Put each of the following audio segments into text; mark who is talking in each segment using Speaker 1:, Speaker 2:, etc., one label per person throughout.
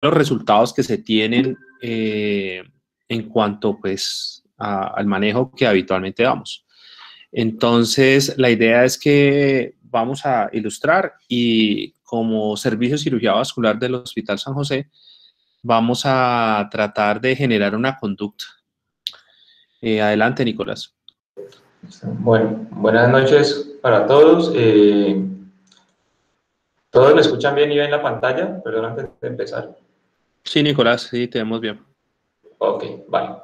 Speaker 1: los resultados que se tienen en cuanto pues al manejo que habitualmente damos. Entonces, la idea es que vamos a ilustrar y como Servicio de Cirugía Vascular del Hospital San José, vamos a tratar de generar una conducta. Adelante, Nicolás.
Speaker 2: Bueno, buenas noches para todos. ¿Todos me escuchan bien y ven la pantalla? Perdón, antes de empezar.
Speaker 1: Sí, Nicolás, sí, te vemos bien.
Speaker 2: Ok, vale.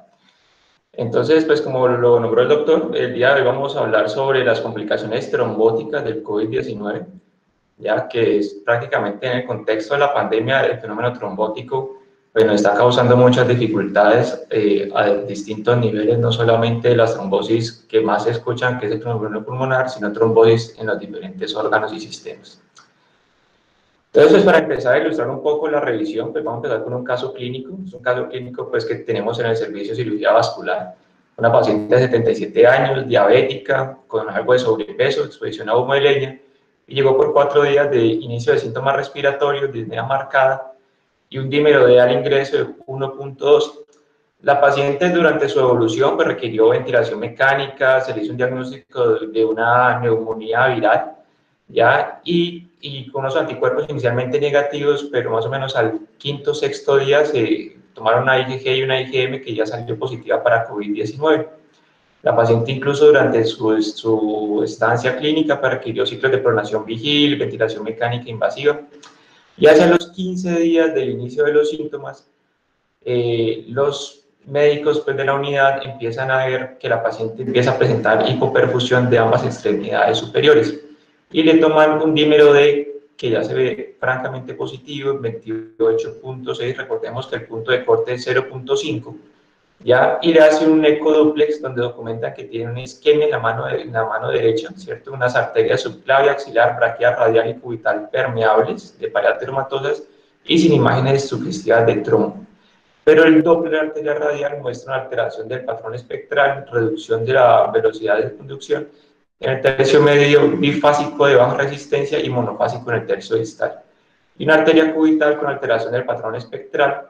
Speaker 2: Entonces, pues como lo nombró el doctor, el día de hoy vamos a hablar sobre las complicaciones trombóticas del COVID-19, ya que es prácticamente en el contexto de la pandemia el fenómeno trombótico pues nos está causando muchas dificultades a distintos niveles, no solamente las trombosis que más se escuchan, que es el fenómeno pulmonar, sino trombosis en los diferentes órganos y sistemas. Entonces, pues, para empezar a ilustrar un poco la revisión, pues vamos a empezar con un caso clínico. Es un caso clínico pues, que tenemos en el servicio de cirugía vascular. Una paciente de 77 años, diabética, con algo de sobrepeso, exposición a humo de leña, y llegó por 4 días de inicio de síntomas respiratorios, disnea marcada, y un dímero D al ingreso de 1.2. La paciente durante su evolución pues, requirió ventilación mecánica, se le hizo un diagnóstico de una neumonía viral, ¿ya? Y con unos anticuerpos inicialmente negativos, pero más o menos al quinto o sexto día se tomaron una IgG y una IgM que ya salió positiva para COVID-19. La paciente incluso durante su estancia clínica pues, requirió ciclos de pronación vigil, ventilación mecánica invasiva, y hacia los 15 días del inicio de los síntomas, los médicos pues, de la unidad empiezan a ver que la paciente empieza a presentar hipoperfusión de ambas extremidades superiores y le toman un dímero D que ya se ve francamente positivo, 28.6, recordemos que el punto de corte es 0.5, ¿ya? Y le hace un ecoduplex donde documenta que tiene una isquemia en la mano derecha, ¿cierto? Unas arterias subclavia, axilar, braquial, radial y cubital permeables, de pared ateromatosas y sin imágenes sugestivas de trombo. Pero el Doppler arterial radial muestra una alteración del patrón espectral, reducción de la velocidad de conducción en el tercio medio bifásico de baja resistencia y monofásico en el tercio distal. Y una arteria cubital con alteración del patrón espectral,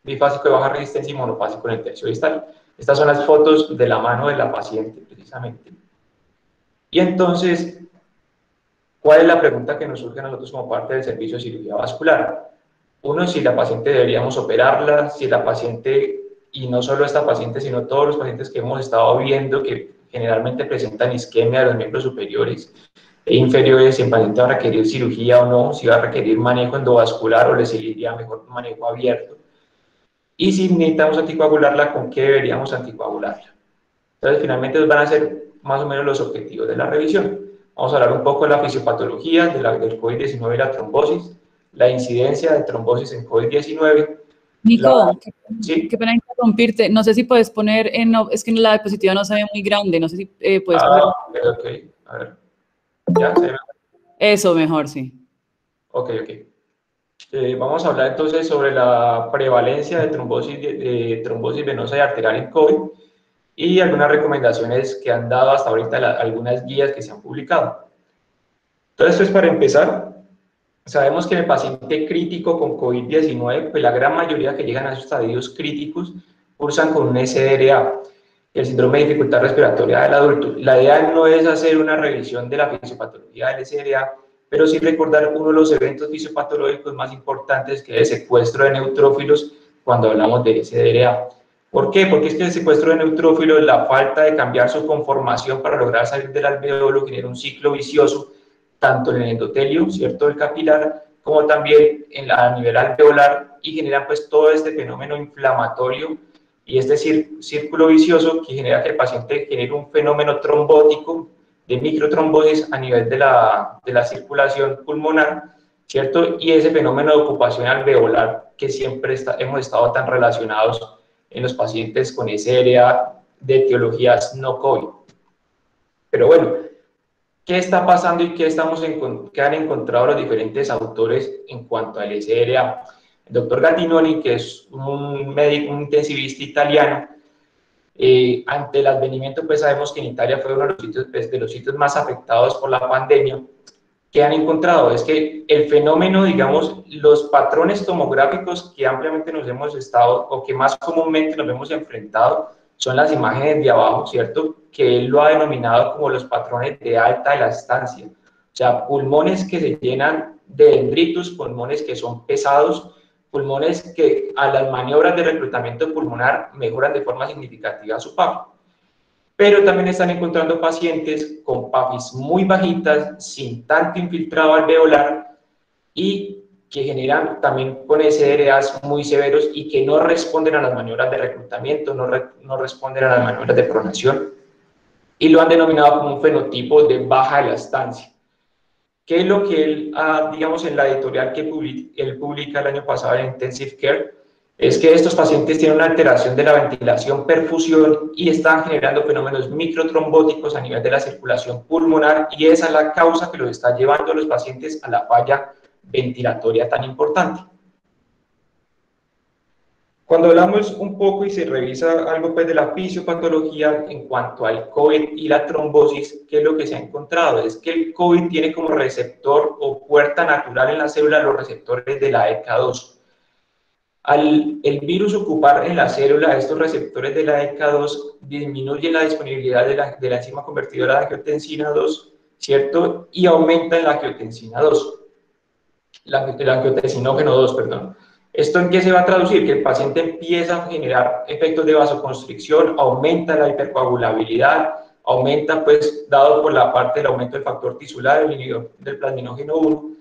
Speaker 2: bifásico de baja resistencia y monofásico en el tercio distal. Estas son las fotos de la mano de la paciente, precisamente. Y entonces, ¿cuál es la pregunta que nos surge a nosotros como parte del servicio de cirugía vascular? Uno, si la paciente deberíamos operarla, si la paciente, y no solo esta paciente, sino todos los pacientes que hemos estado viendo que generalmente presentan isquemia de los miembros superiores e inferiores, si el paciente va a requerir cirugía o no, si va a requerir manejo endovascular o le seguiría mejor un manejo abierto. Y si necesitamos anticoagularla, ¿con qué deberíamos anticoagularla? Entonces, finalmente van a ser más o menos los objetivos de la revisión. Vamos a hablar un poco de la fisiopatología del COVID-19 y la trombosis, la incidencia de trombosis en COVID-19.
Speaker 3: Nico,
Speaker 2: ¿sí?
Speaker 3: Qué pena interrumpirte. No sé si puedes poner en... Es que la diapositiva no se ve muy grande. No sé si puedes poner...
Speaker 2: Ok. A ver. ¿Ya? ¿Se ve?
Speaker 3: Eso, mejor, sí.
Speaker 2: Ok. Vamos a hablar entonces sobre la prevalencia de trombosis venosa y arterial en COVID y algunas recomendaciones que han dado hasta ahorita algunas guías que se han publicado. Entonces, pues para empezar, sabemos que en el paciente crítico con COVID-19, pues la gran mayoría que llegan a esos estadios críticos cursan con un SDRA, el síndrome de dificultad respiratoria del adulto. La idea no es hacer una revisión de la fisiopatología del SDRA, pero sí recordar uno de los eventos fisiopatológicos más importantes, que es el secuestro de neutrófilos cuando hablamos de SDRA. ¿Por qué? Porque es que el secuestro de neutrófilos, la falta de cambiar su conformación para lograr salir del alveolo, genera un ciclo vicioso, tanto en el endotelio, ¿cierto?, del capilar, como también a nivel alveolar, y generan pues todo este fenómeno inflamatorio y este círculo vicioso que genera que el paciente genere un fenómeno trombótico de microtrombosis a nivel de la circulación pulmonar, ¿cierto? Y ese fenómeno de ocupación alveolar que siempre hemos estado tan relacionados en los pacientes con SDRA de etiologías no COVID. Pero bueno, ¿qué está pasando y qué han encontrado los diferentes autores en cuanto al SDRA? El doctor Gattinoni, que es un médico, un intensivista italiano, ante el advenimiento, pues sabemos que en Italia fue uno de los sitios más afectados por la pandemia, ¿qué han encontrado? Es que el fenómeno, digamos, los patrones tomográficos que ampliamente nos hemos estado, o que más comúnmente nos hemos enfrentado, son las imágenes de abajo, ¿cierto? Que él lo ha denominado como los patrones de alta elastancia. O sea, pulmones que se llenan de dendritos, pulmones que son pesados, pulmones que a las maniobras de reclutamiento pulmonar mejoran de forma significativa su PAF. Pero también están encontrando pacientes con PAFIs muy bajitas, sin tanto infiltrado alveolar y que generan también con SDRAs muy severos y que no responden a las maniobras de reclutamiento, no responden a las maniobras de pronación, y lo han denominado como un fenotipo de baja elastancia. ¿Qué es lo que él, digamos, en la editorial que él publica el año pasado en Intensive Care? Es que estos pacientes tienen una alteración de la ventilación, perfusión y están generando fenómenos microtrombóticos a nivel de la circulación pulmonar, y esa es la causa que los está llevando a los pacientes a la falla ventilatoria tan importante. Cuando hablamos un poco y se revisa algo pues de la fisiopatología en cuanto al COVID y la trombosis, ¿qué es lo que se ha encontrado? Es que el COVID tiene como receptor o puerta natural en la célula los receptores de la ECA2. Al el virus ocupar en la célula estos receptores de la ECA2, disminuye la disponibilidad de la enzima convertidora de angiotensina 2, ¿cierto? Y aumenta la angiotensina 2, el angiotensinógeno 2, perdón. ¿Esto en qué se va a traducir? Que el paciente empieza a generar efectos de vasoconstricción, aumenta la hipercoagulabilidad, aumenta, pues, dado por la parte del aumento del factor tisular, el inhibidor del plasminógeno 1.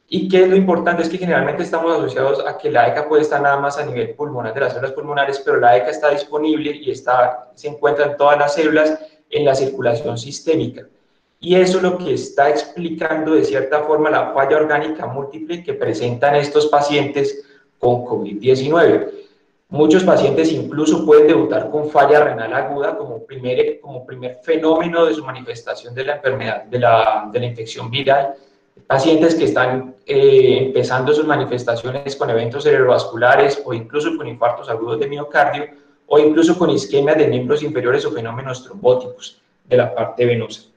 Speaker 2: ¿Y qué es lo importante? Es que generalmente estamos asociados a que la ECA puede estar nada más a nivel pulmonar de las células pulmonares, pero la ECA está disponible y se encuentra en todas las células en la circulación sistémica. Y eso es lo que está explicando de cierta forma la falla orgánica múltiple que presentan estos pacientes con COVID-19. Muchos pacientes incluso pueden debutar con falla renal aguda como primer fenómeno de su manifestación de la enfermedad, de la infección viral. Pacientes que están empezando sus manifestaciones con eventos cerebrovasculares o incluso con infartos agudos de miocardio o incluso con isquemias de miembros inferiores o fenómenos trombóticos de la parte venosa.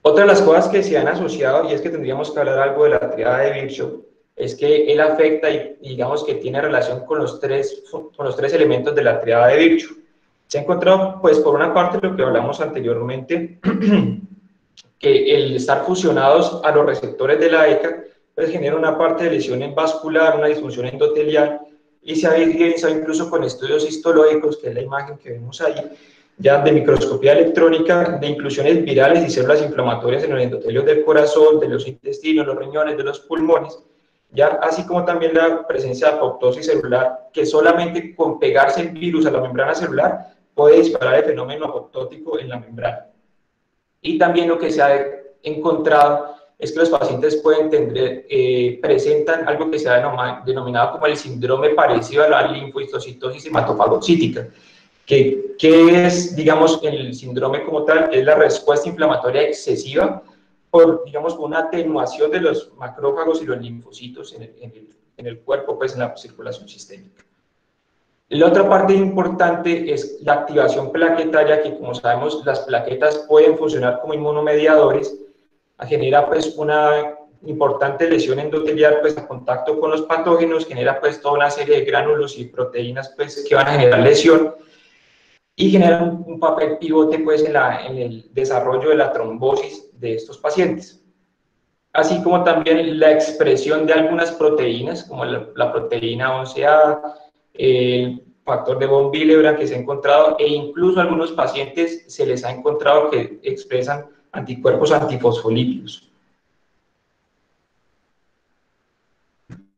Speaker 2: Otra de las cosas que se han asociado, y es que tendríamos que hablar algo de la triada de Virchow, es que él afecta y digamos que tiene relación con los tres elementos de la triada de Virchow. Se ha encontrado, pues, por una parte, lo que hablamos anteriormente, que el estar fusionados a los receptores de la ECA, pues, genera una parte de lesión vascular, una disfunción endotelial, y se ha evidenciado incluso con estudios histológicos, que es la imagen que vemos ahí, ya de microscopía electrónica, de inclusiones virales y células inflamatorias en los endotelios del corazón, de los intestinos, los riñones, de los pulmones, ya, así como también la presencia de apoptosis celular, que solamente con pegarse el virus a la membrana celular puede disparar el fenómeno apoptótico en la membrana. Y también lo que se ha encontrado es que los pacientes presentan algo que se ha denominado como el síndrome parecido a la linfohistocitosis hematofagocítica. ¿Qué es, digamos, el síndrome como tal? Es la respuesta inflamatoria excesiva por, digamos, una atenuación de los macrófagos y los linfocitos en el cuerpo, pues, en la circulación sistémica. La otra parte importante es la activación plaquetaria, que, como sabemos, las plaquetas pueden funcionar como inmunomediadores, genera, pues, una importante lesión endotelial, pues, a contacto con los patógenos, genera, pues, toda una serie de gránulos y proteínas, pues, que van a generar lesión, y generan un papel pivote, pues, en el desarrollo de la trombosis de estos pacientes. Así como también la expresión de algunas proteínas, como la proteína 11A, el factor de von Willebrand que se ha encontrado, e incluso a algunos pacientes se les ha encontrado que expresan anticuerpos antifosfolípidos.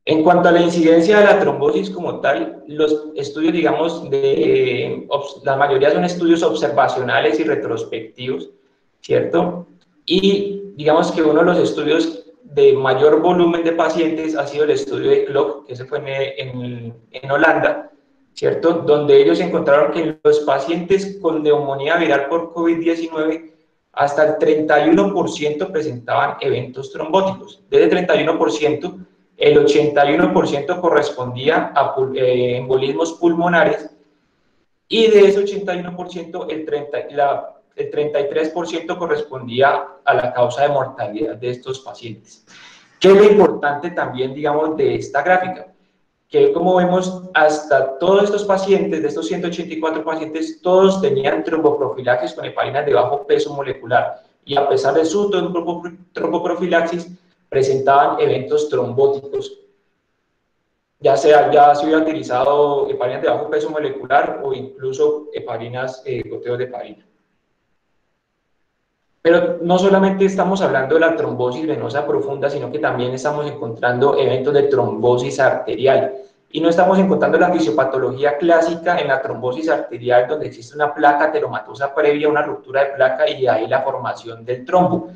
Speaker 2: En cuanto a la incidencia de la trombosis como tal, los estudios, digamos, la mayoría son estudios observacionales y retrospectivos, ¿cierto? Y digamos que uno de los estudios de mayor volumen de pacientes ha sido el estudio de Clock, que se fue en Holanda, ¿cierto? Donde ellos encontraron que los pacientes con neumonía viral por COVID-19 hasta el 31% presentaban eventos trombóticos. De ese 31%, el 81% correspondía a embolismos pulmonares, y de ese 81%, el 33% correspondía a la causa de mortalidad de estos pacientes. ¿Qué es lo importante también, digamos, de esta gráfica? Que como vemos, hasta todos estos pacientes, de estos 184 pacientes, todos tenían tromboprofilaxis con heparinas de bajo peso molecular, y a pesar de su tromboprofilaxis, presentaban eventos trombóticos, ya se hubiera utilizado heparinas de bajo peso molecular o incluso heparinas, goteos de heparina. Pero no solamente estamos hablando de la trombosis venosa profunda, sino que también estamos encontrando eventos de trombosis arterial. Y no estamos encontrando la fisiopatología clásica en la trombosis arterial, donde existe una placa ateromatosa previa a una ruptura de placa y ahí la formación del trombo.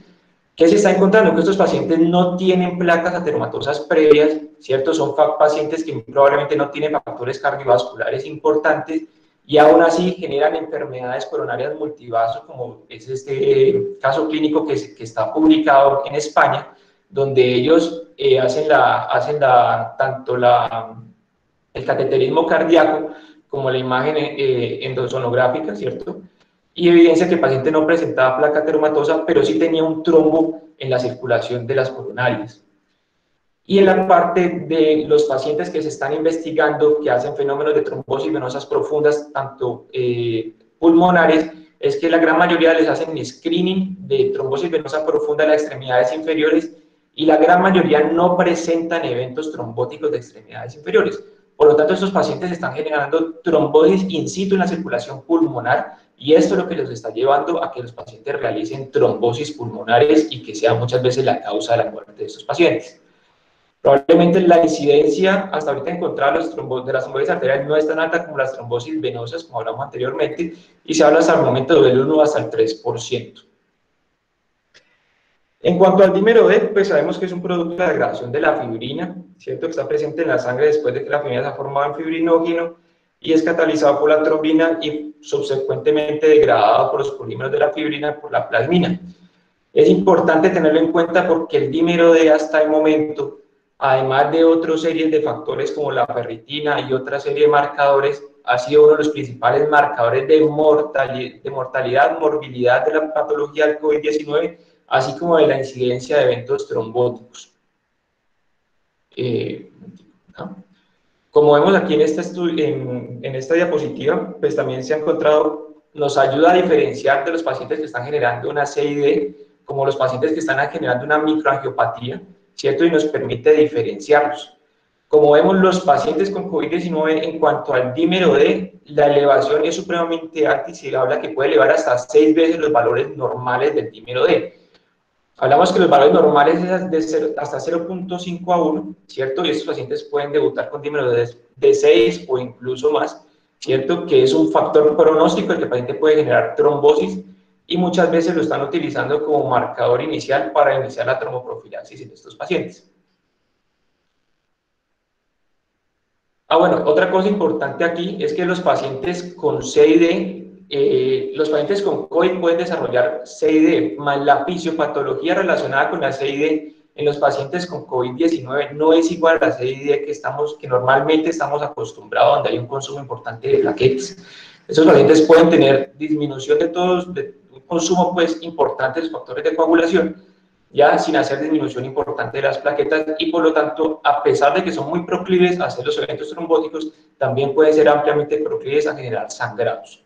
Speaker 2: ¿Qué se está encontrando? Que estos pacientes no tienen placas ateromatosas previas, ¿cierto? Son pacientes que probablemente no tienen factores cardiovasculares importantes, y aún así generan enfermedades coronarias multivasos, como es este caso clínico que está publicado en España, donde ellos hacen tanto el cateterismo cardíaco como la imagen endosonográfica, ¿cierto? Y evidencia que el paciente no presentaba placa ateromatosa, pero sí tenía un trombo en la circulación de las coronarias. Y en la parte de los pacientes que se están investigando, que hacen fenómenos de trombosis venosas profundas, tanto pulmonares, es que la gran mayoría les hacen screening de trombosis venosa profunda en las extremidades inferiores, y la gran mayoría no presentan eventos trombóticos de extremidades inferiores. Por lo tanto, estos pacientes están generando trombosis in situ en la circulación pulmonar, y esto es lo que los está llevando a que los pacientes realicen trombosis pulmonares y que sea muchas veces la causa de la muerte de estos pacientes. Probablemente la incidencia hasta ahorita encontrada de las trombosis arteriales no es tan alta como las trombosis venosas, como hablamos anteriormente, y se habla hasta el momento del 1 hasta el 3%. En cuanto al dímero D, pues sabemos que es un producto de la degradación de la fibrina, ¿cierto? Que está presente en la sangre después de que la fibrina se ha formado en fibrinógeno, y es catalizado por la trombina y subsecuentemente degradado por los polímeros de la fibrina por la plasmina. Es importante tenerlo en cuenta porque el dímero D hasta el momento, además de otras series de factores como la ferritina y otra serie de marcadores, ha sido uno de los principales marcadores de mortalidad, morbilidad de la patología del COVID-19, así como de la incidencia de eventos trombóticos. ¿No? Como vemos aquí en esta diapositiva, pues también se ha encontrado, nos ayuda a diferenciar de los pacientes que están generando una CID, como los pacientes que están generando una microangiopatía, ¿cierto? Y nos permite diferenciarlos. Como vemos, los pacientes con COVID-19, en cuanto al dímero D, la elevación es supremamente alta y se habla que puede elevar hasta 6 veces los valores normales del dímero D. Hablamos que los valores normales es hasta 0.5 a 1, ¿cierto? Y estos pacientes pueden debutar con dímero de 6 o incluso más, ¿cierto? Que es un factor pronóstico el que el paciente puede generar trombosis, y muchas veces lo están utilizando como marcador inicial para iniciar la tromboprofilaxis en estos pacientes. Bueno, otra cosa importante aquí es que los pacientes con CID, los pacientes con COVID pueden desarrollar CID, más la fisiopatología relacionada con la CID en los pacientes con COVID-19 no es igual a la CID que normalmente estamos acostumbrados, donde hay un consumo importante de plaquetas. Estos pacientes pueden tener disminución de un consumo pues importante de factores de coagulación, ya sin hacer disminución importante de las plaquetas, y por lo tanto, a pesar de que son muy proclives a hacer los eventos trombóticos, también pueden ser ampliamente proclives a generar sangrados.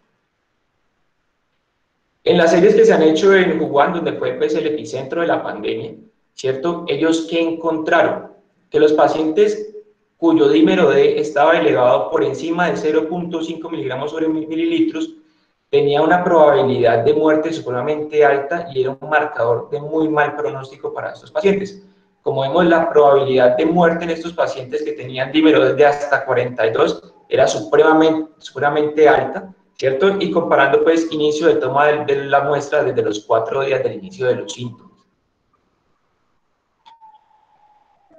Speaker 2: En las series que se han hecho en Wuhan, donde fue pues, el epicentro de la pandemia, ¿cierto? Ellos ¿qué encontraron? Que los pacientes cuyo dímero D estaba elevado por encima de 0.5 miligramos sobre mililitros tenía una probabilidad de muerte supremamente alta y era un marcador de muy mal pronóstico para estos pacientes. Como vemos, la probabilidad de muerte en estos pacientes que tenían dímero D de hasta 42 era supremamente alta, ¿cierto? Y comparando pues inicio de toma de la muestra desde los 4 días del inicio de los síntomas.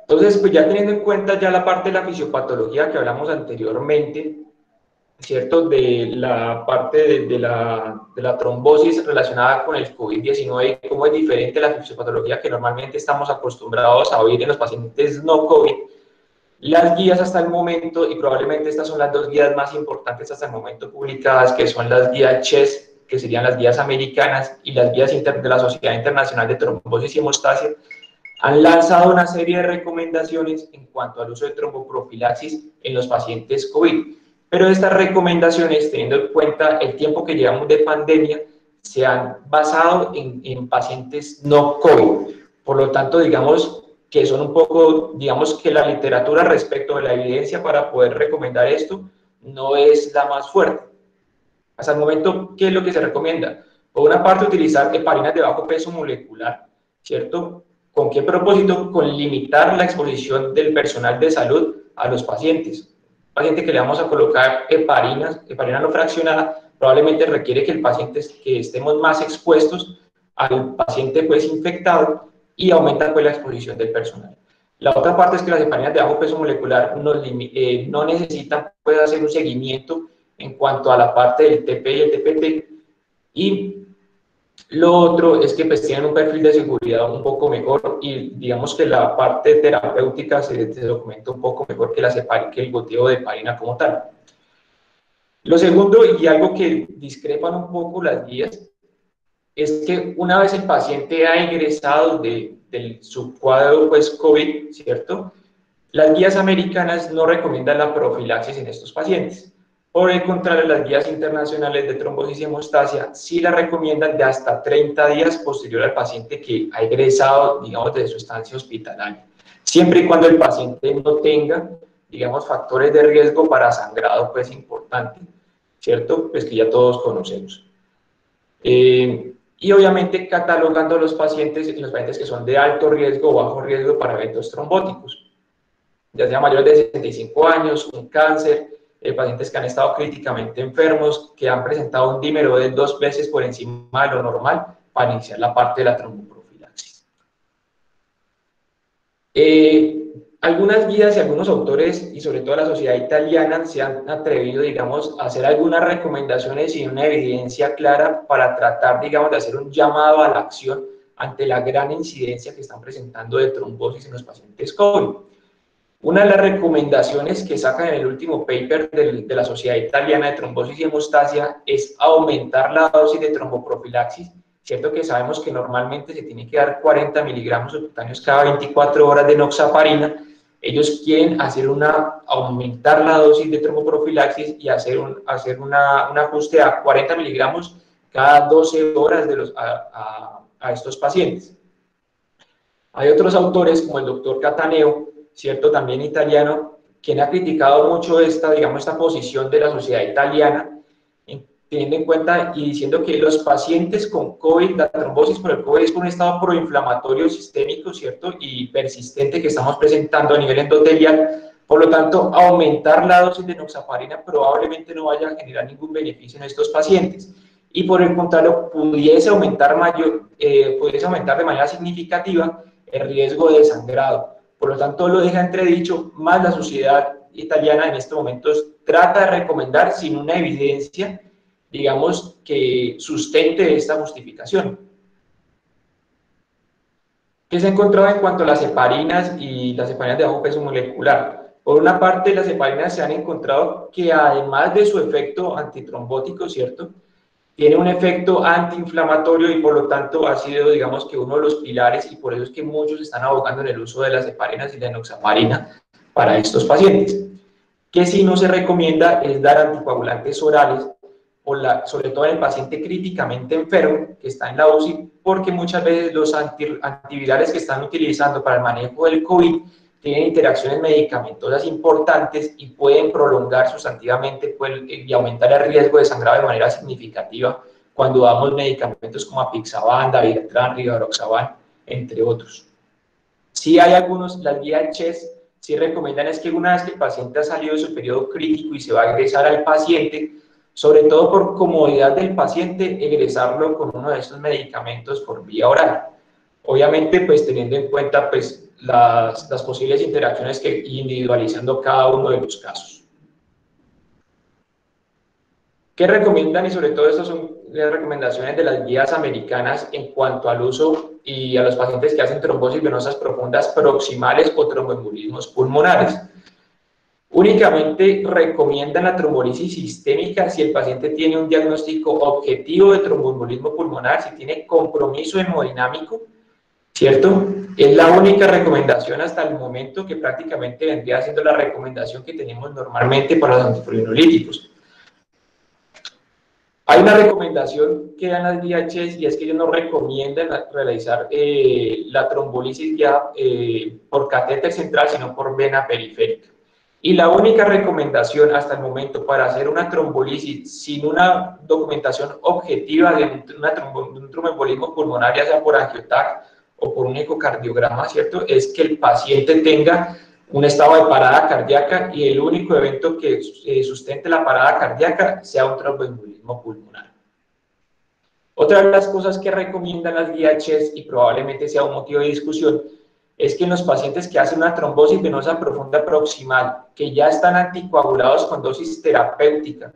Speaker 2: Entonces, pues ya teniendo en cuenta ya la parte de la fisiopatología que hablamos anteriormente, ¿cierto? De la parte de la trombosis relacionada con el COVID-19, cómo es diferente la fisiopatología que normalmente estamos acostumbrados a oír en los pacientes no COVID. Las guías hasta el momento, y probablemente estas son las 2 guías más importantes hasta el momento publicadas, que son las guías CHEST, que serían las guías americanas y las guías de la Sociedad Internacional de Trombosis y Hemostasia, han lanzado una serie de recomendaciones en cuanto al uso de tromboprofilaxis en los pacientes COVID. Pero estas recomendaciones, teniendo en cuenta el tiempo que llevamos de pandemia, se han basado en pacientes no COVID. Por lo tanto, digamos que son un poco, digamos que la literatura respecto de la evidencia para poder recomendar esto no es la más fuerte. Hasta el momento, ¿qué es lo que se recomienda? Por una parte, utilizar heparinas de bajo peso molecular, ¿cierto? ¿Con qué propósito? Con limitar la exposición del personal de salud a los pacientes. Un paciente que le vamos a colocar heparina no fraccionada, probablemente requiere que el paciente, que estemos más expuestos al paciente pues infectado y aumenta pues la exposición del personal. La otra parte es que las heparinas de bajo peso molecular no necesitan pues hacer un seguimiento en cuanto a la parte del TP y el TPT, y lo otro es que pues tienen un perfil de seguridad un poco mejor y digamos que la parte terapéutica se documenta un poco mejor que el goteo de heparina como tal. Lo segundo, y algo que discrepan un poco las guías, es que una vez el paciente ha ingresado de su cuadro pues, COVID, ¿cierto? Las guías americanas no recomiendan la profilaxis en estos pacientes. Por el contrario, las guías internacionales de trombosis y hemostasia sí la recomiendan de hasta 30 días posterior al paciente que ha ingresado, digamos, de su estancia hospitalaria. Siempre y cuando el paciente no tenga, digamos, factores de riesgo para sangrado, pues importante, ¿cierto? Pues que ya todos conocemos. Y obviamente catalogando los pacientes que son de alto riesgo o bajo riesgo para eventos trombóticos, ya sea mayores de 65 años, un cáncer, pacientes que han estado críticamente enfermos, que han presentado un dímero de 2 veces por encima de lo normal para iniciar la parte de la tromboprofilaxis. Algunas guías y algunos autores, y sobre todo la sociedad italiana, se han atrevido, digamos, a hacer algunas recomendaciones y una evidencia clara para tratar, digamos, de hacer un llamado a la acción ante la gran incidencia que están presentando de trombosis en los pacientes COVID. Una de las recomendaciones que sacan en el último paper de la Sociedad Italiana de Trombosis y Hemostasia es aumentar la dosis de tromboprofilaxis. Cierto que sabemos que normalmente se tiene que dar 40 miligramos subcutáneos cada 24 horas de enoxaparina. Ellos quieren aumentar la dosis de tromboprofilaxis y hacer un ajuste a 40 miligramos cada 12 horas a estos pacientes. Hay otros autores como el doctor Cataneo, ¿cierto? También italiano, quien ha criticado mucho esta posición de la sociedad italiana, teniendo en cuenta y diciendo que los pacientes con COVID, la trombosis por el COVID es por un estado proinflamatorio sistémico, ¿cierto? Y persistente que estamos presentando a nivel endotelial. Por lo tanto, aumentar la dosis de enoxaparina probablemente no vaya a generar ningún beneficio en estos pacientes. Y por el contrario, pudiese aumentar de manera significativa el riesgo de sangrado. Por lo tanto, lo deja entredicho, más la sociedad italiana en estos momentos trata de recomendar sin una evidencia, digamos, que sustente esta justificación. ¿Qué se ha encontrado en cuanto a las heparinas y las heparinas de bajo peso molecular? Por una parte, las heparinas se han encontrado que además de su efecto antitrombótico, ¿cierto?, tiene un efecto antiinflamatorio y por lo tanto ha sido, digamos, que uno de los pilares, y por eso es que muchos están abogando en el uso de las heparinas y la enoxaparina para estos pacientes. Que si no se recomienda es dar anticoagulantes orales, sobre todo en el paciente críticamente enfermo que está en la UCI, porque muchas veces los antivirales que están utilizando para el manejo del COVID tienen interacciones medicamentosas importantes y pueden prolongar sustantivamente y aumentar el riesgo de sangrado de manera significativa cuando damos medicamentos como apixaban, dabigatran, rivaroxaban, entre otros. Sí hay algunos, las guías CHES sí recomiendan es que una vez que el paciente ha salido de su periodo crítico y se va a egresar al paciente, sobre todo por comodidad del paciente, egresarlo con uno de estos medicamentos por vía oral. Obviamente, pues teniendo en cuenta pues, las posibles interacciones individualizando cada uno de los casos. ¿Qué recomiendan? Y sobre todo estas son las recomendaciones de las guías americanas en cuanto al uso y a los pacientes que hacen trombosis venosas profundas proximales o tromboembolismos pulmonares. Únicamente recomiendan la trombolisis sistémica si el paciente tiene un diagnóstico objetivo de tromboembolismo pulmonar, si tiene compromiso hemodinámico, ¿cierto? Es la única recomendación hasta el momento, que prácticamente vendría siendo la recomendación que tenemos normalmente para los antifibrinolyticos. Hay una recomendación que dan las DHs, y es que ellos no recomiendan realizar la trombolisis ya por catéter central, sino por vena periférica. Y la única recomendación hasta el momento para hacer una trombolisis sin una documentación objetiva de un tromboembolismo pulmonar, ya sea por angiotac o por un ecocardiograma, ¿cierto?, es que el paciente tenga un estado de parada cardíaca y el único evento que sustente la parada cardíaca sea un tromboembolismo pulmonar. Otra de las cosas que recomiendan las DHs, y probablemente sea un motivo de discusión, es que en los pacientes que hacen una trombosis venosa profunda proximal, que ya están anticoagulados con dosis terapéutica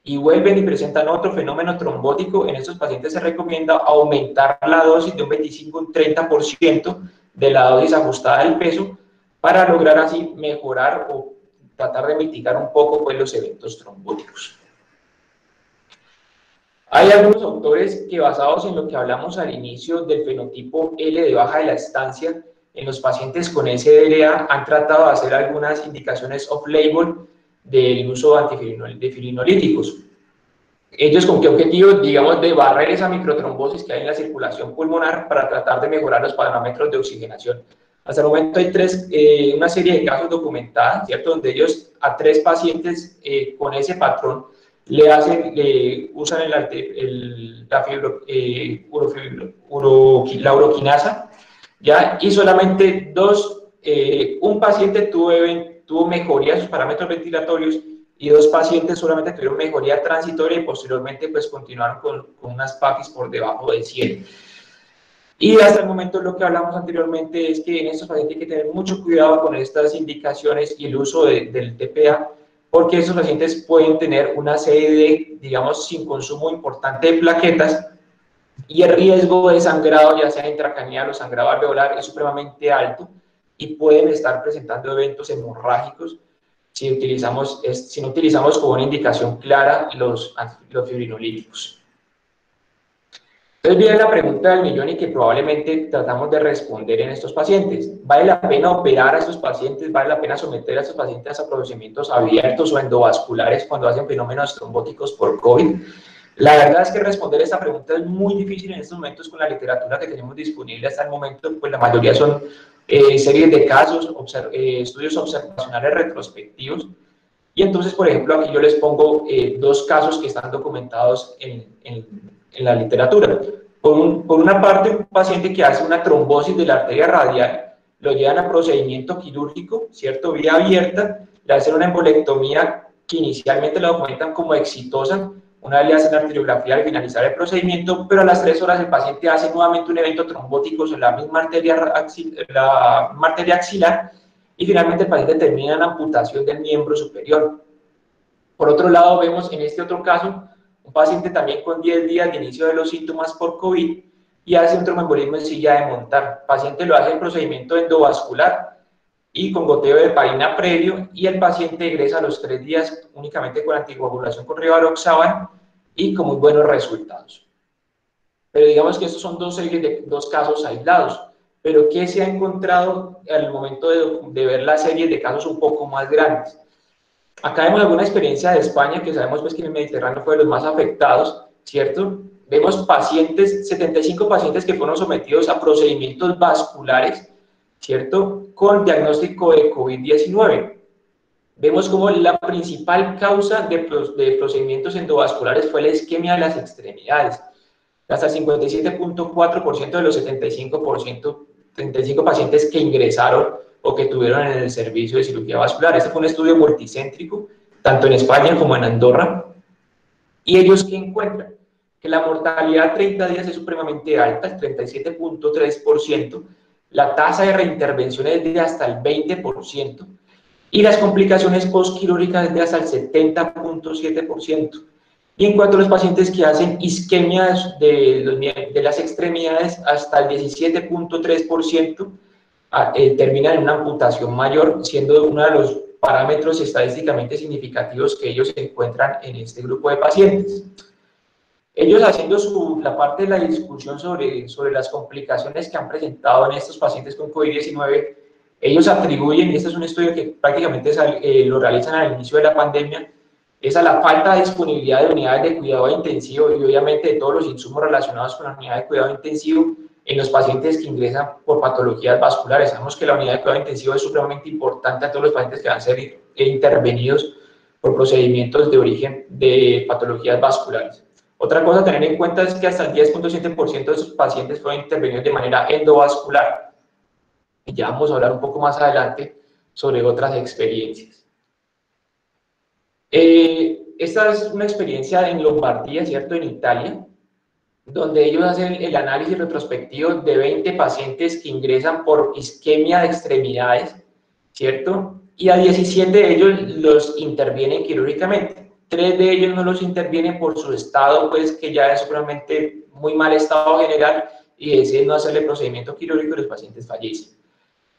Speaker 2: y vuelven y presentan otro fenómeno trombótico, en estos pacientes se recomienda aumentar la dosis de un 25 a un 30% de la dosis ajustada del peso, para lograr así mejorar o tratar de mitigar un poco pues, los eventos trombóticos. Hay algunos autores que, basados en lo que hablamos al inicio del fenotipo L de baja de la estancia en los pacientes con SDLA, han tratado de hacer algunas indicaciones off-label del uso de fibrinolyticos. Ellos, ¿con qué objetivo? Digamos, de barrer esa microtrombosis que hay en la circulación pulmonar para tratar de mejorar los parámetros de oxigenación. Hasta el momento hay una serie de casos documentados, ¿cierto?, donde ellos a 3 pacientes con ese patrón usan la uroquinasa, ¿ya? Y solamente un paciente tuvo mejoría de sus parámetros ventilatorios y 2 pacientes solamente tuvieron mejoría transitoria y posteriormente pues continuaron con unas PAFIs por debajo de 100. Y hasta el momento lo que hablamos anteriormente es que en estos pacientes hay que tener mucho cuidado con estas indicaciones y el uso del TPA, porque estos pacientes pueden tener una CDD, digamos, sin consumo importante de plaquetas, y el riesgo de sangrado, ya sea intracraneal o sangrado alveolar, es supremamente alto y pueden estar presentando eventos hemorrágicos si no utilizamos como una indicación clara los fibrinolíticos. Entonces viene la pregunta del millón y que probablemente tratamos de responder en estos pacientes. ¿Vale la pena operar a estos pacientes? ¿Vale la pena someter a estos pacientes a procedimientos abiertos o endovasculares cuando hacen fenómenos trombóticos por COVID? La verdad es que responder esta pregunta es muy difícil en estos momentos con la literatura que tenemos disponible hasta el momento, pues la mayoría son series de casos, estudios observacionales retrospectivos. Y entonces, por ejemplo, aquí yo les pongo 2 casos que están documentados en la literatura. Por una parte, un paciente que hace una trombosis de la arteria radial, lo llevan a procedimiento quirúrgico, ¿cierto?, vía abierta, le hacen una embolectomía que inicialmente la documentan como exitosa. Una vez le hacen la arteriografía al finalizar el procedimiento, pero a las 3 horas el paciente hace nuevamente un evento trombótico sobre la misma arteria axilar, y finalmente el paciente termina en amputación del miembro superior. Por otro lado, vemos en este otro caso un paciente también con 10 días de inicio de los síntomas por COVID y hace un tromboembolismo en silla de montar. El paciente lo hace en procedimiento endovascular y con goteo de heparina previo, y el paciente egresa a los 3 días únicamente con anticoagulación con rivaroxaban y con muy buenos resultados. Pero digamos que estos son 2 casos aislados. Pero ¿qué se ha encontrado al momento de ver las series de casos un poco más grandes? Acá vemos alguna experiencia de España, que sabemos pues que en el Mediterráneo fue de los más afectados, ¿cierto? Vemos 75 pacientes que fueron sometidos a procedimientos vasculares, ¿cierto?, con diagnóstico de COVID-19. Vemos como la principal causa de procedimientos endovasculares fue la isquemia de las extremidades. Hasta el 57.4% de los 35 pacientes que ingresaron o que tuvieron en el servicio de cirugía vascular. Este fue un estudio multicéntrico, tanto en España como en Andorra. ¿Y ellos qué encuentran? Que la mortalidad a 30 días es supremamente alta, el 37.3%, la tasa de reintervención es de hasta el 20%, y las complicaciones postquirúrgicas es de hasta el 70.7%. Y en cuanto a los pacientes que hacen isquemias de las extremidades, hasta el 17.3% terminan en una amputación mayor, siendo uno de los parámetros estadísticamente significativos que ellos encuentran en este grupo de pacientes. Ellos haciendo la parte de la discusión sobre las complicaciones que han presentado en estos pacientes con COVID-19, ellos atribuyen, este es un estudio que prácticamente lo realizan al inicio de la pandemia, es a la falta de disponibilidad de unidades de cuidado intensivo y obviamente de todos los insumos relacionados con la unidad de cuidado intensivo en los pacientes que ingresan por patologías vasculares. Sabemos que la unidad de cuidado intensivo es supremamente importante a todos los pacientes que van a ser intervenidos por procedimientos de origen de patologías vasculares. Otra cosa a tener en cuenta es que hasta el 10.7% de esos pacientes fueron intervenidos de manera endovascular. Y ya vamos a hablar un poco más adelante sobre otras experiencias. Esta es una experiencia en Lombardía, ¿cierto? En Italia, donde ellos hacen el análisis retrospectivo de 20 pacientes que ingresan por isquemia de extremidades, ¿cierto? Y a 17 de ellos los intervienen quirúrgicamente. 3 de ellos no los intervienen por su estado, pues que ya es seguramente muy mal estado general, y deciden no hacerle procedimiento quirúrgico y los pacientes fallecen.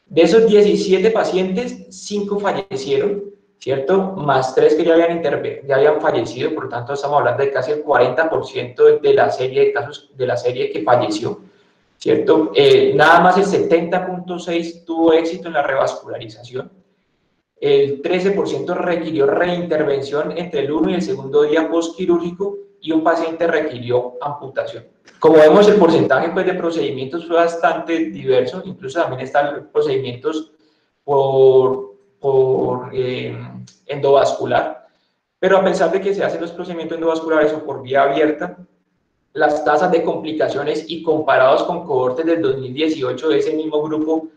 Speaker 2: De esos 17 pacientes, 5 fallecieron, ¿cierto? Más 3 que ya habían fallecido, por lo tanto estamos hablando de casi el 40% de la serie de casos de la serie que falleció, ¿cierto? Nada más el 70.6 tuvo éxito en la revascularización. El 13% requirió reintervención entre el 1 y el segundo día postquirúrgico y un paciente requirió amputación. Como vemos, el porcentaje pues, de procedimientos fue bastante diverso, incluso también están procedimientos por endovascular, pero a pesar de que se hacen los procedimientos endovasculares o por vía abierta, las tasas de complicaciones y comparados con cohortes del 2018 de ese mismo grupo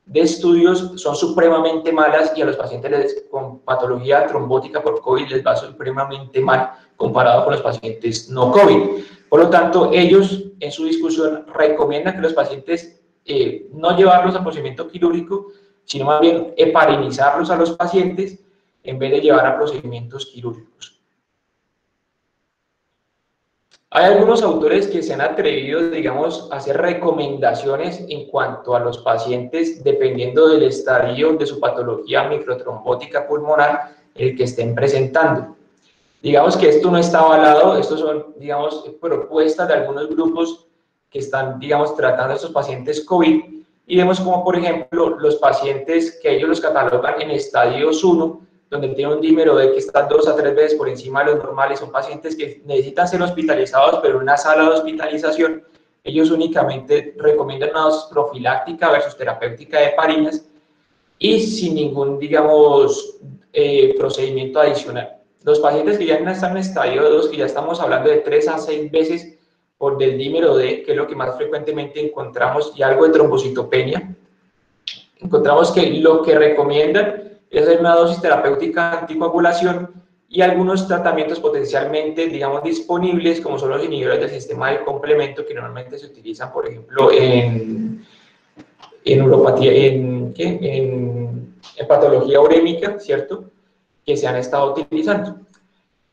Speaker 2: de estudios son supremamente malas y a los pacientes con patología trombótica por COVID les va supremamente mal comparado con los pacientes no COVID. Por lo tanto, ellos en su discusión recomiendan que los pacientes no llevarlos a procedimiento quirúrgico, sino más bien heparinizarlos a los pacientes en vez de llevar a procedimientos quirúrgicos. Hay algunos autores que se han atrevido, digamos, a hacer recomendaciones en cuanto a los pacientes dependiendo del estadio de su patología microtrombótica pulmonar el que estén presentando. Digamos que esto no está avalado, estos son, digamos, propuestas de algunos grupos que están, digamos, tratando a estos pacientes COVID y vemos como, por ejemplo, los pacientes que ellos los catalogan en estadios 1, donde tiene un dímero D que está 2 a 3 veces por encima de los normales, son pacientes que necesitan ser hospitalizados, pero en una sala de hospitalización, ellos únicamente recomiendan una dosis profiláctica versus terapéutica de heparinas y sin ningún, digamos, procedimiento adicional. Los pacientes que ya están en estadio 2, que ya estamos hablando de 3 a 6 veces por del dímero D, que es lo que más frecuentemente encontramos, y algo de trombocitopenia, encontramos que lo que recomiendan es hacer una dosis terapéutica anticoagulación y algunos tratamientos potencialmente, digamos, disponibles, como son los inhibidores del sistema de complemento, que normalmente se utilizan, por ejemplo, en uropatía, en patología urémica, ¿cierto?, que se han estado utilizando.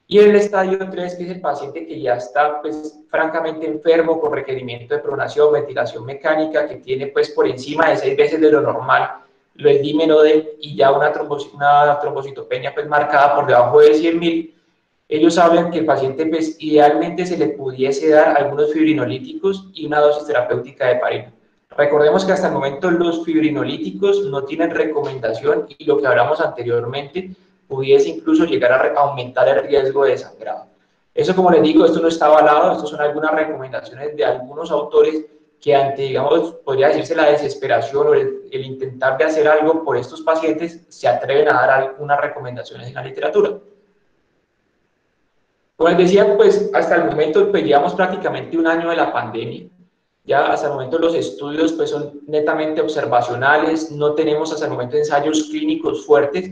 Speaker 2: Y en el estadio 3, que es el paciente que ya está, pues, francamente enfermo, con requerimiento de pronación, ventilación mecánica, que tiene, pues, por encima de 6 veces de lo normal, el dímero D y ya una trombocitopenia pues marcada por debajo de 100.000, ellos hablan que el paciente pues idealmente se le pudiese dar algunos fibrinolíticos y una dosis terapéutica de heparina. Recordemos que hasta el momento los fibrinolíticos no tienen recomendación y lo que hablamos anteriormente pudiese incluso llegar a aumentar el riesgo de sangrado. Eso, como les digo, esto no está avalado, estas son algunas recomendaciones de algunos autores que ante, digamos, podría decirse la desesperación o el intentar de hacer algo por estos pacientes, se atreven a dar algunas recomendaciones en la literatura. Como les decía, pues hasta el momento pues, llevamos prácticamente un año de la pandemia. Ya hasta el momento los estudios pues, son netamente observacionales, no tenemos hasta el momento ensayos clínicos fuertes,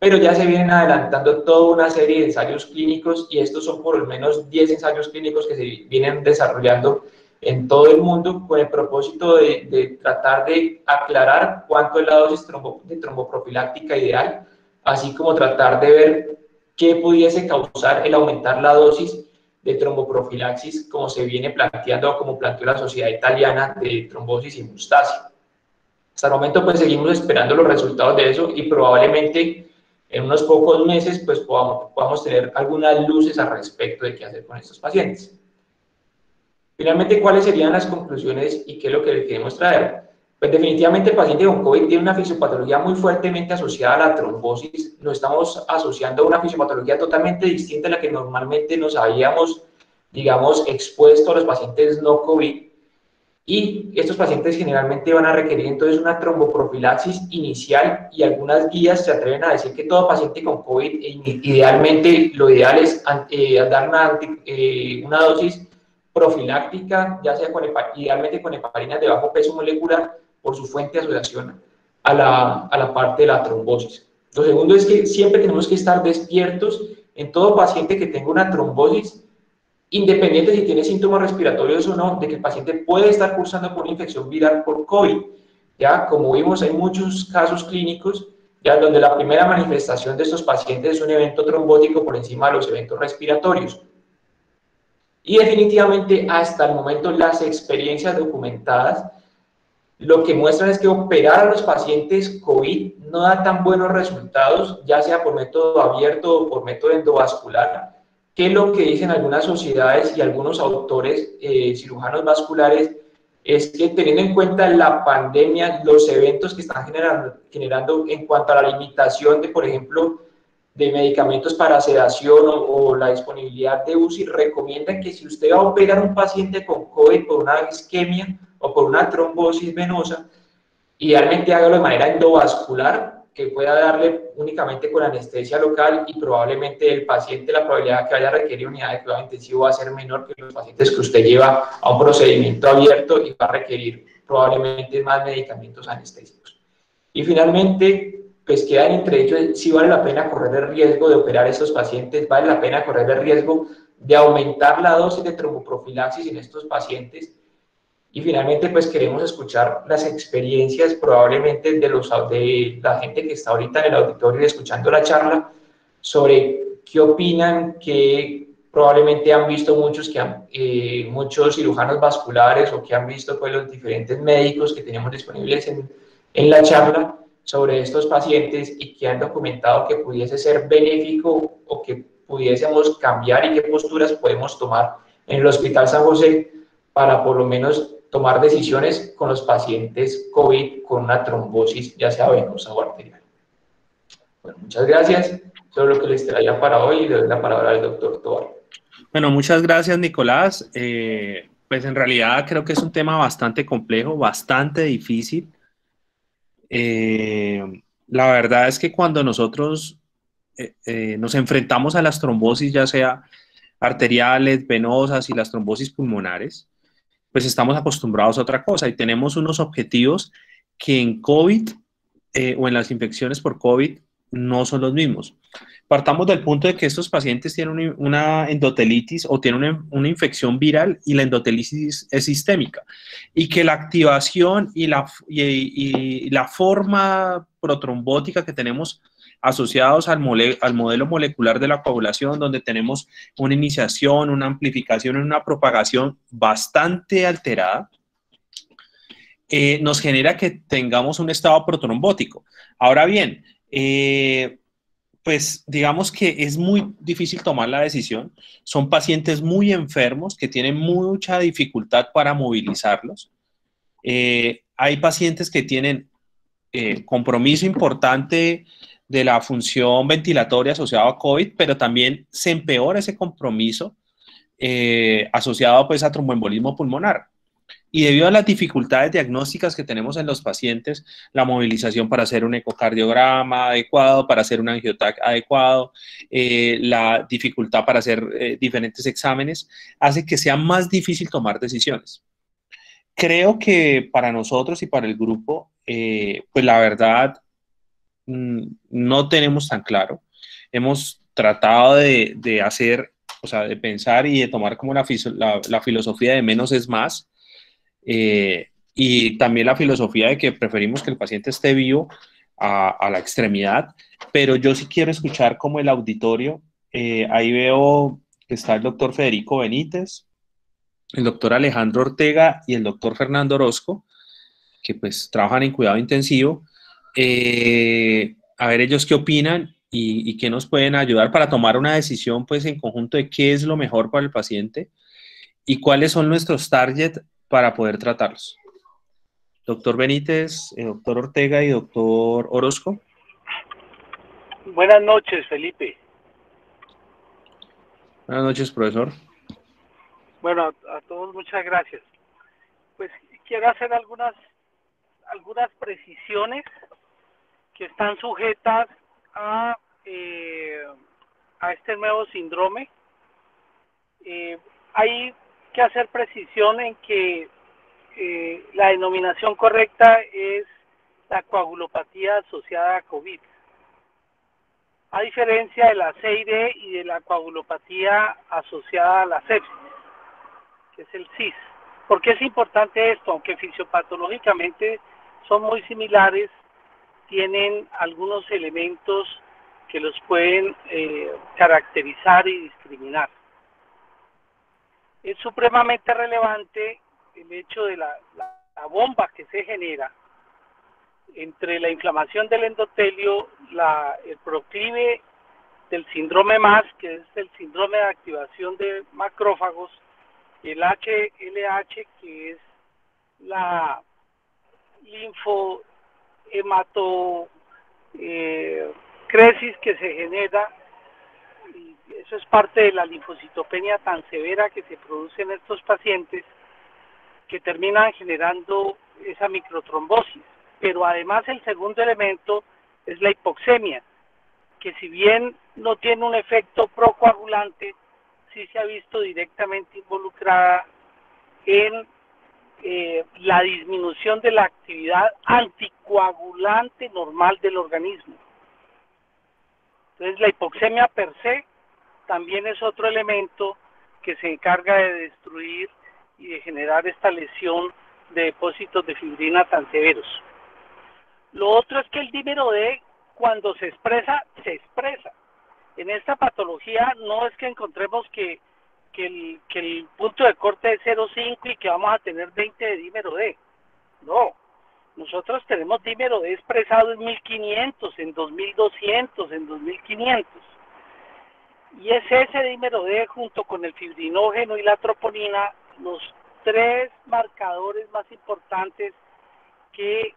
Speaker 2: pero ya se vienen adelantando toda una serie de ensayos clínicos y estos son por lo menos 10 ensayos clínicos que se vienen desarrollando en todo el mundo con el propósito de tratar de aclarar cuánto es la dosis de tromboprofiláctica ideal, así como tratar de ver qué pudiese causar el aumentar la dosis de tromboprofilaxis como se viene planteando o como planteó la Sociedad Italiana de Trombosis y Hemostasia. Hasta el momento pues seguimos esperando los resultados de eso y probablemente en unos pocos meses pues podamos tener algunas luces al respecto de qué hacer con estos pacientes. Finalmente, ¿cuáles serían las conclusiones y qué es lo que le queremos traer? Pues definitivamente el paciente con COVID tiene una fisiopatología muy fuertemente asociada a la trombosis. Lo estamos asociando a una fisiopatología totalmente distinta a la que normalmente nos habíamos, digamos, expuesto a los pacientes no COVID. Y estos pacientes generalmente van a requerir entonces una tromboprofilaxis inicial, y algunas guías se atreven a decir que todo paciente con COVID, idealmente, lo ideal es dar una dosis profiláctica, ya sea idealmente con heparinas de bajo peso molecular, por su fuente de asociación a la parte de la trombosis. Lo segundo es que siempre tenemos que estar despiertos en todo paciente que tenga una trombosis, independiente si tiene síntomas respiratorios o no, de que el paciente puede estar cursando por una infección viral por COVID. Ya, como vimos, hay muchos casos clínicos ya donde la primera manifestación de estos pacientes es un evento trombótico por encima de los eventos respiratorios. Y definitivamente, hasta el momento, las experiencias documentadas lo que muestran es que operar a los pacientes COVID no da tan buenos resultados, ya sea por método abierto o por método endovascular, que lo que dicen algunas sociedades y algunos autores cirujanos vasculares es que, teniendo en cuenta la pandemia, los eventos que están generando en cuanto a la limitación de, por ejemplo, de medicamentos para sedación o la disponibilidad de UCI, recomiendan que si usted va a operar a un paciente con COVID por una isquemia o por una trombosis venosa, idealmente hágalo de manera endovascular, que pueda darle únicamente con anestesia local, y probablemente el paciente, la probabilidad de que vaya a requerir unidad de cuidado intensivo va a ser menor que los pacientes que usted lleva a un procedimiento abierto y va a requerir probablemente más medicamentos anestésicos. Y finalmente, pues queda en entredicho si vale la pena correr el riesgo de operar a estos pacientes, vale la pena correr el riesgo de aumentar la dosis de tromboprofilaxis en estos pacientes. Y finalmente, pues queremos escuchar las experiencias probablemente de la gente que está ahorita en el auditorio escuchando la charla, sobre qué opinan, que probablemente han visto muchos cirujanos vasculares, o que han visto pues los diferentes médicos que tenemos disponibles en la charla sobre estos pacientes, y que han documentado que pudiese ser benéfico o que pudiésemos cambiar, y qué posturas podemos tomar en el Hospital San José para por lo menos tomar decisiones con los pacientes COVID con una trombosis, ya sea venosa o arterial. Bueno, muchas gracias. Eso es lo que les traía para hoy, y le doy la palabra al doctor Tovar.
Speaker 1: Bueno, muchas gracias, Nicolás. Pues en realidad creo que es un tema bastante complejo, bastante difícil. La verdad es que cuando nosotros nos enfrentamos a las trombosis, ya sea arteriales, venosas y las trombosis pulmonares, pues estamos acostumbrados a otra cosa y tenemos unos objetivos que en COVID o en las infecciones por COVID no son los mismos. Partamos del punto de que estos pacientes tienen una endotelitis o tienen una infección viral, y la endotelitis es sistémica, y que la activación y la forma protrombótica que tenemos asociados al modelo molecular de la coagulación, donde tenemos una iniciación, una amplificación y una propagación bastante alterada, nos genera que tengamos un estado protrombótico. Ahora bien, pues digamos que es muy difícil tomar la decisión. Son pacientes muy enfermos que tienen mucha dificultad para movilizarlos. Hay pacientes que tienen compromiso importante de la función ventilatoria asociado a COVID, pero también se empeora ese compromiso asociado pues a tromboembolismo pulmonar. Y debido a las dificultades diagnósticas que tenemos en los pacientes, la movilización para hacer un ecocardiograma adecuado, para hacer un angiotac adecuado, la dificultad para hacer diferentes exámenes, hace que sea más difícil tomar decisiones. Creo que para nosotros y para el grupo, pues la verdad, no tenemos tan claro. Hemos tratado de hacer, o sea, de pensar y de tomar como la filosofía de menos es más, y también la filosofía de que preferimos que el paciente esté vivo a la extremidad, pero yo sí quiero escuchar como el auditorio. Ahí veo que está el doctor Federico Benítez, el doctor Alejandro Ortega y el doctor Fernando Orozco, que pues trabajan en cuidado intensivo. A ver ellos qué opinan, y qué nos pueden ayudar para tomar una decisión pues en conjunto de qué es lo mejor para el paciente y cuáles son nuestros target para poder tratarlos. Doctor Benítez, doctor Ortega y doctor Orozco.
Speaker 4: Buenas noches, Felipe.
Speaker 1: Buenas noches, profesor.
Speaker 4: Bueno, a todos muchas gracias. Pues quiero hacer algunas precisiones que están sujetas a este nuevo síndrome. Hay que hacer precisión en que la denominación correcta es la coagulopatía asociada a COVID. A diferencia de la CID y de la coagulopatía asociada a la sepsis, que es el CIS. ¿Por qué es importante esto? Aunque fisiopatológicamente son muy similares, tienen algunos elementos que los pueden caracterizar y discriminar. Es supremamente relevante el hecho de la bomba que se genera entre la inflamación del endotelio, el proclive del síndrome MAS, que es el síndrome de activación de macrófagos, el HLH, que es la linfohematocresis que se genera, y eso es parte de la linfocitopenia tan severa que se produce en estos pacientes, que terminan generando esa microtrombosis. Pero además el segundo elemento es la hipoxemia, que si bien no tiene un efecto procoagulante, sí se ha visto directamente involucrada en la disminución de la actividad anticoagulante normal del organismo. Entonces la hipoxemia per se también es otro elemento que se encarga de destruir y de generar esta lesión de depósitos de fibrina tan severos. Lo otro es que el dímero D, cuando se expresa, se expresa. En esta patología no es que encontremos que el punto de corte es 0,5 y que vamos a tener 20 de dímero D. No, nosotros tenemos dímero D expresado en 1500, en 2200, en 2500. Y es ese dímero D junto con el fibrinógeno y la troponina los tres marcadores más importantes que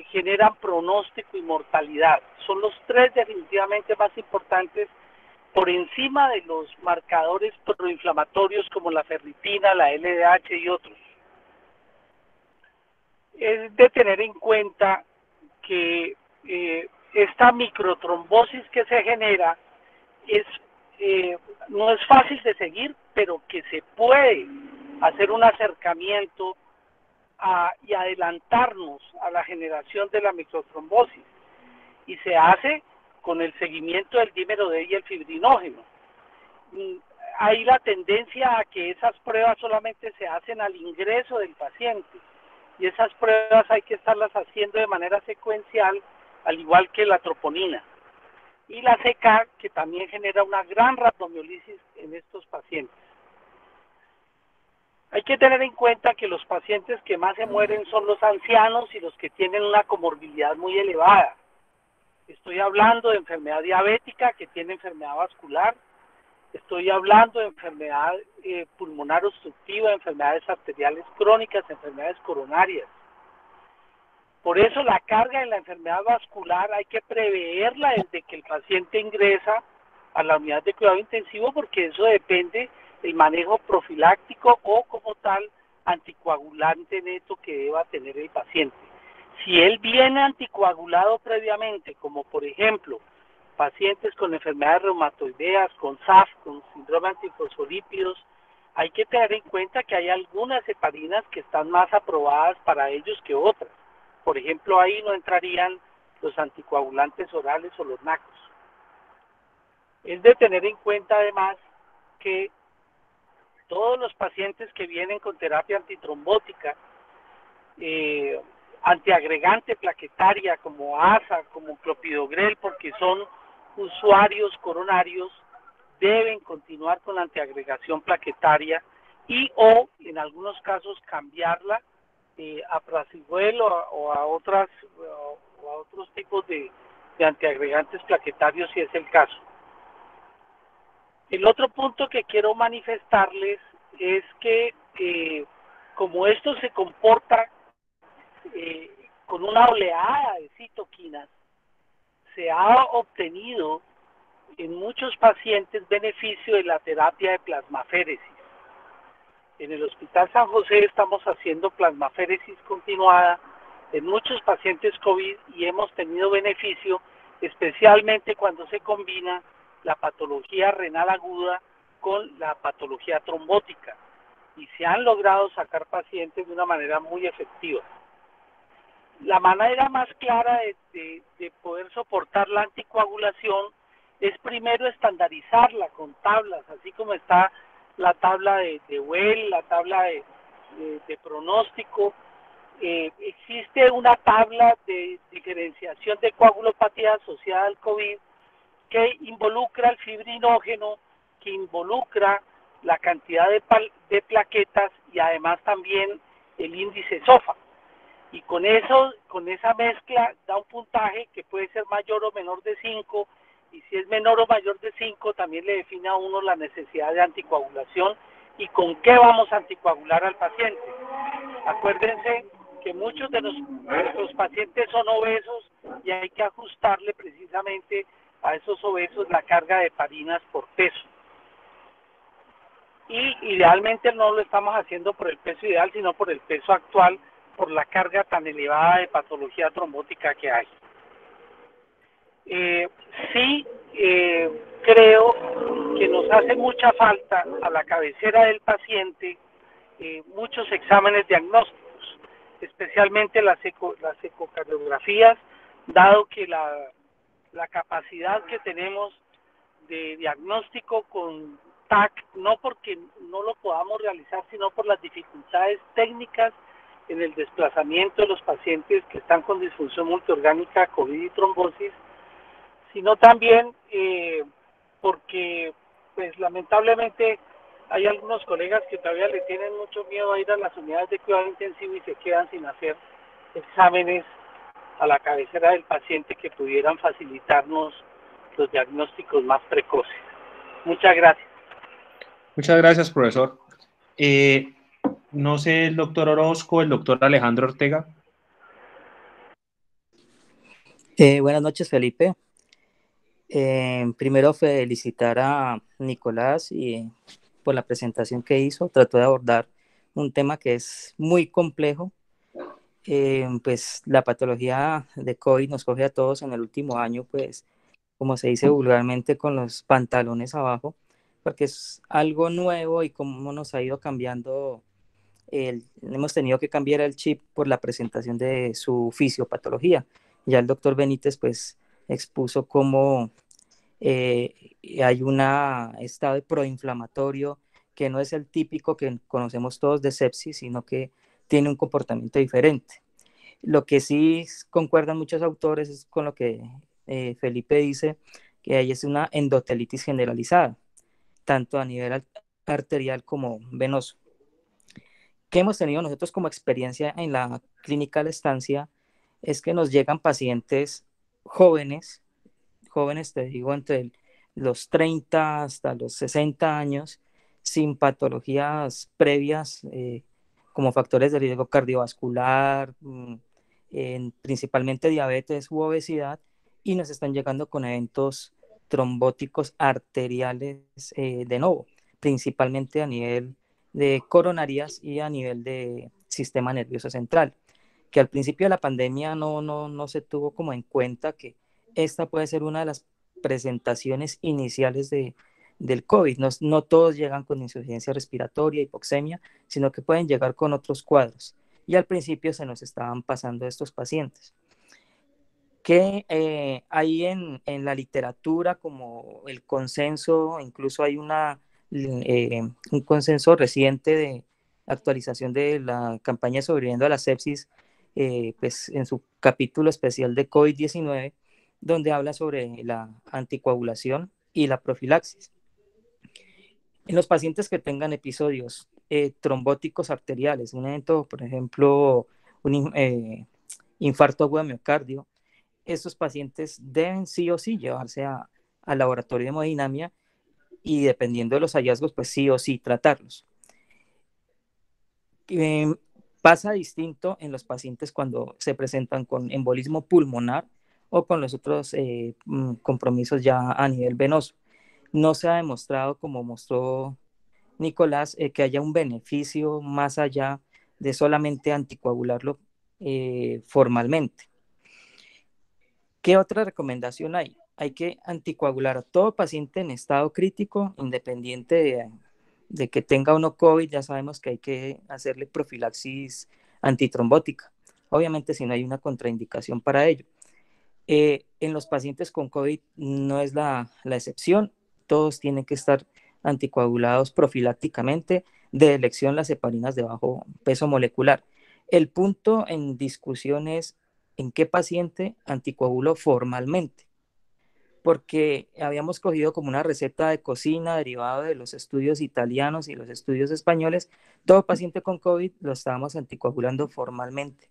Speaker 4: generan pronóstico y mortalidad. Son los tres definitivamente más importantes por encima de los marcadores proinflamatorios como la ferritina, la LDH y otros. Es de tener en cuenta que esta microtrombosis que se genera no es fácil de seguir, pero que se puede hacer un acercamiento y adelantarnos a la generación de la microtrombosis, y se hace con el seguimiento del dímero D y el fibrinógeno. Hay la tendencia a que esas pruebas solamente se hacen al ingreso del paciente, y esas pruebas hay que estarlas haciendo de manera secuencial, al igual que la troponina y la CK, que también genera una gran rhabdomiolisis en estos pacientes. Hay que tener en cuenta que los pacientes que más se mueren son los ancianos y los que tienen una comorbilidad muy elevada. Estoy hablando de enfermedad diabética que tiene enfermedad vascular, estoy hablando de enfermedad pulmonar obstructiva, enfermedades arteriales crónicas, enfermedades coronarias. Por eso la carga en la enfermedad vascular hay que preverla desde que el paciente ingresa a la unidad de cuidado intensivo, porque eso depende del manejo profiláctico o como tal anticoagulante neto que deba tener el paciente. Si él viene anticoagulado previamente, como por ejemplo pacientes con enfermedades reumatoideas, con SAF, con síndrome antifosfolípidos, hay que tener en cuenta que hay algunas heparinas que están más aprobadas para ellos que otras. Por ejemplo, ahí no entrarían los anticoagulantes orales o los NACOS. Es de tener en cuenta además que todos los pacientes que vienen con terapia antitrombótica, antiagregante plaquetaria como ASA, como clopidogrel, porque son usuarios coronarios, deben continuar con la antiagregación plaquetaria y o en algunos casos cambiarla a prasugrel o a otros tipos de de antiagregantes plaquetarios si es el caso. El otro punto que quiero manifestarles es que como esto se comporta con una oleada de citoquinas, se ha obtenido en muchos pacientes beneficio de la terapia de plasmaféresis. En el Hospital San José estamos haciendo plasmaféresis continuada en muchos pacientes COVID y hemos tenido beneficio, especialmente cuando se combina la patología renal aguda con la patología trombótica, y se han logrado sacar pacientes de una manera muy efectiva. La manera más clara de poder soportar la anticoagulación es primero estandarizarla con tablas, así como está la tabla de Well, la tabla de pronóstico. Existe una tabla de diferenciación de coagulopatía asociada al COVID que involucra el fibrinógeno, que involucra la cantidad de plaquetas y además también el índice SOFA. Y con esa mezcla da un puntaje que puede ser mayor o menor de 5, y si es menor o mayor de 5 también le define a uno la necesidad de anticoagulación y con qué vamos a anticoagular al paciente. Acuérdense que muchos de nuestros pacientes son obesos y hay que ajustarle precisamente a esos obesos la carga de heparinas por peso. Y idealmente no lo estamos haciendo por el peso ideal, sino por el peso actual, por la carga tan elevada de patología trombótica que hay. Sí, creo que nos hace mucha falta a la cabecera del paciente muchos exámenes diagnósticos, especialmente las ecocardiografías, dado que la capacidad que tenemos de diagnóstico con TAC, no porque no lo podamos realizar, sino por las dificultades técnicas en el desplazamiento de los pacientes que están con disfunción multiorgánica, COVID y trombosis, sino también porque, pues lamentablemente, hay algunos colegas que todavía le tienen mucho miedo a ir a las unidades de cuidado intensivo y se quedan sin hacer exámenes a la cabecera del paciente que pudieran facilitarnos los diagnósticos más precoces. Muchas gracias.
Speaker 1: Muchas gracias, profesor. No sé, el doctor Orozco, el doctor Alejandro Ortega.
Speaker 5: Buenas noches, Felipe. Primero felicitar a Nicolás por la presentación que hizo. Trató de abordar un tema que es muy complejo. Pues la patología de COVID nos coge a todos en el último año, pues como se dice vulgarmente, con los pantalones abajo, porque es algo nuevo y como nos ha ido cambiando, hemos tenido que cambiar el chip por la presentación de su fisiopatología. Ya el doctor Benítez pues expuso cómo hay un estado proinflamatorio que no es el típico que conocemos todos de sepsis, sino que tiene un comportamiento diferente. Lo que sí concuerdan muchos autores es con lo que Felipe dice, que hay es una endotelitis generalizada, tanto a nivel arterial como venoso. ¿Qué hemos tenido nosotros como experiencia en la clínica de estancia? Es que nos llegan pacientes jóvenes, te digo, entre los 30 hasta los 60 años, sin patologías previas como factores de riesgo cardiovascular, principalmente diabetes u obesidad, y nos están llegando con eventos trombóticos arteriales de nuevo, principalmente a nivel de coronarias y a nivel de sistema nervioso central, que al principio de la pandemia no se tuvo como en cuenta que esta puede ser una de las presentaciones iniciales del COVID. No todos llegan con insuficiencia respiratoria, hipoxemia, sino que pueden llegar con otros cuadros. Y al principio se nos estaban pasando estos pacientes. Que hay en la literatura como el consenso, incluso hay un consenso reciente de actualización de la campaña Sobreviviendo a la Sepsis, pues en su capítulo especial de COVID-19, donde habla sobre la anticoagulación y la profilaxis. En los pacientes que tengan episodios trombóticos arteriales, un evento, por ejemplo, un infarto agudo de miocardio, estos pacientes deben sí o sí llevarse al laboratorio de hemodinamia y dependiendo de los hallazgos, pues sí o sí tratarlos. Eh, Pasa distinto en los pacientes cuando se presentan con embolismo pulmonar o con los otros compromisos ya a nivel venoso. No se ha demostrado, como mostró Nicolás, que haya un beneficio más allá de solamente anticoagularlo formalmente. ¿Qué otra recomendación hay? Hay que anticoagular a todo paciente en estado crítico, independiente de que tenga o no COVID. Ya sabemos que hay que hacerle profilaxis antitrombótica. Obviamente, si no hay una contraindicación para ello. En los pacientes con COVID no es la excepción. Todos tienen que estar anticoagulados profilácticamente, de elección las heparinas de bajo peso molecular. El punto en discusión es en qué paciente anticoagulo formalmente, porque habíamos cogido como una receta de cocina derivada de los estudios italianos y los estudios españoles. Todo paciente con COVID lo estábamos anticoagulando formalmente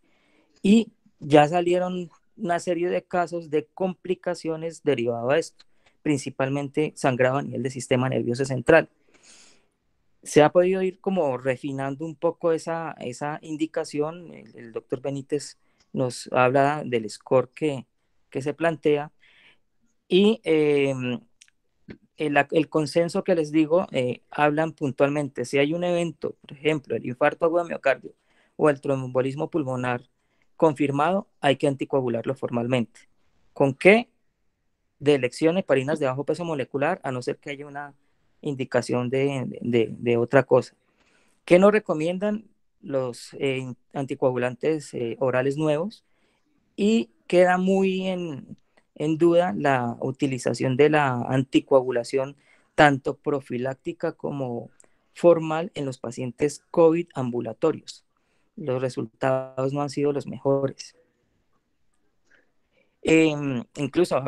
Speaker 5: y ya salieron una serie de casos de complicaciones derivadas de esto, principalmente sangrado a nivel del sistema nervioso central. Se ha podido ir como refinando un poco esa indicación. El doctor Benítez nos habla del score que se plantea y el consenso que les digo, hablan puntualmente. Si hay un evento, por ejemplo, el infarto agudo de miocardio o el tromboembolismo pulmonar confirmado, hay que anticoagularlo formalmente. ¿Con qué? De elección heparinas de bajo peso molecular, a no ser que haya una indicación de otra cosa. ¿Qué nos recomiendan los anticoagulantes orales nuevos? Y queda muy en duda la utilización de la anticoagulación tanto profiláctica como formal en los pacientes COVID ambulatorios. Los resultados no han sido los mejores. Incluso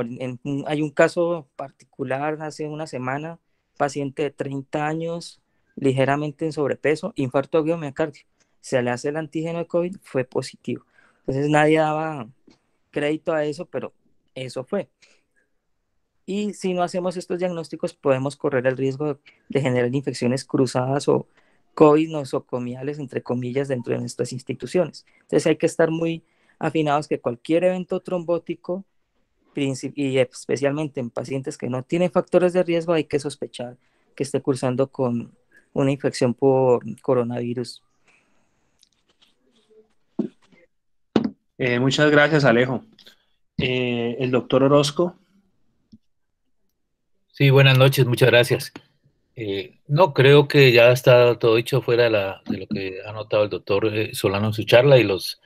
Speaker 5: hay un caso particular hace una semana, paciente de 30 años, ligeramente en sobrepeso, infarto agudo de miocardio. Se le hace el antígeno de COVID, fue positivo. Entonces nadie daba crédito a eso, pero eso fue. Y si no hacemos estos diagnósticos, podemos correr el riesgo de generar infecciones cruzadas o COVID nosocomiales, entre comillas, dentro de nuestras instituciones. Entonces hay que estar muy afinados que cualquier evento trombótico, y especialmente en pacientes que no tienen factores de riesgo, hay que sospechar que esté cursando con una infección por coronavirus.
Speaker 1: Muchas gracias, Alejo. El doctor Orozco.
Speaker 6: Sí, buenas noches, muchas gracias. No, creo que ya está todo dicho fuera de lo que ha notado el doctor Solano en su charla y los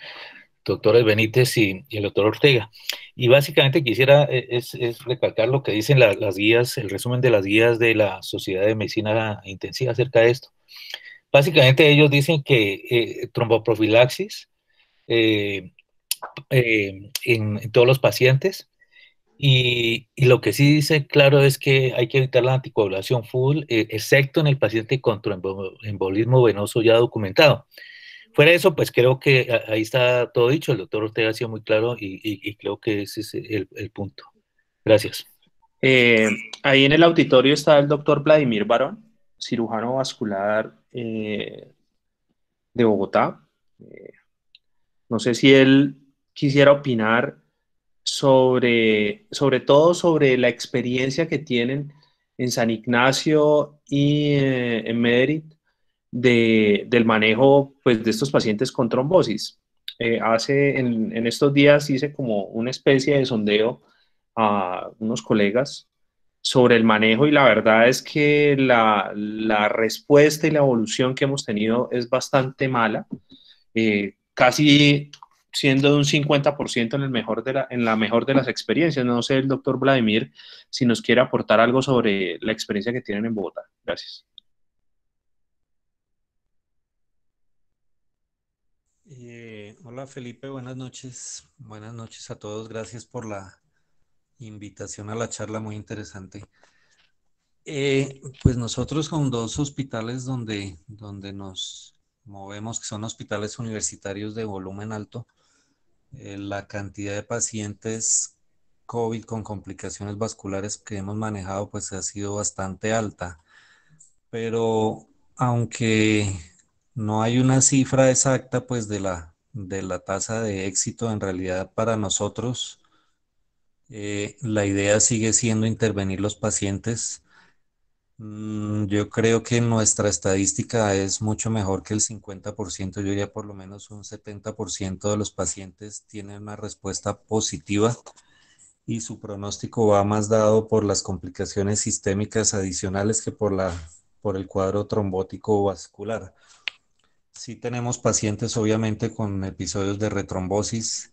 Speaker 6: doctores Benítez y el doctor Ortega. Y básicamente quisiera es recalcar lo que dicen las guías, el resumen de las guías de la Sociedad de Medicina Intensiva acerca de esto. Básicamente ellos dicen que tromboprofilaxis en todos los pacientes. Y lo que sí dice claro es que hay que evitar la anticoagulación full, excepto en el paciente con tromboembolismo venoso ya documentado. Fuera de eso, pues creo que ahí está todo dicho. El doctor Ortega ha sido muy claro y creo que ese es el punto. Gracias.
Speaker 1: Ahí en el auditorio está el doctor Vladimir Barón, cirujano vascular de Bogotá. No sé si él quisiera opinar sobre todo sobre la experiencia que tienen en San Ignacio y en Mederit del manejo pues, de estos pacientes con trombosis. En estos días hice como una especie de sondeo a unos colegas sobre el manejo y la verdad es que la respuesta y la evolución que hemos tenido es bastante mala. Casi siendo de un 50% en la mejor de las experiencias. No sé, el doctor Vladimir, si nos quiere aportar algo sobre la experiencia que tienen en Bogotá. Gracias.
Speaker 7: Hola Felipe, buenas noches. Buenas noches a todos. Gracias por la invitación a la charla, muy interesante. Pues nosotros con dos hospitales donde nos movemos, que son hospitales universitarios de volumen alto, la cantidad de pacientes COVID con complicaciones vasculares que hemos manejado pues ha sido bastante alta, pero aunque no hay una cifra exacta pues de la tasa de éxito en realidad para nosotros, la idea sigue siendo intervenir los pacientes. Yo creo que nuestra estadística es mucho mejor que el 50%, yo diría por lo menos un 70% de los pacientes tienen una respuesta positiva y su pronóstico va más dado por las complicaciones sistémicas adicionales que por el cuadro trombótico vascular. Sí tenemos pacientes obviamente con episodios de retrombosis,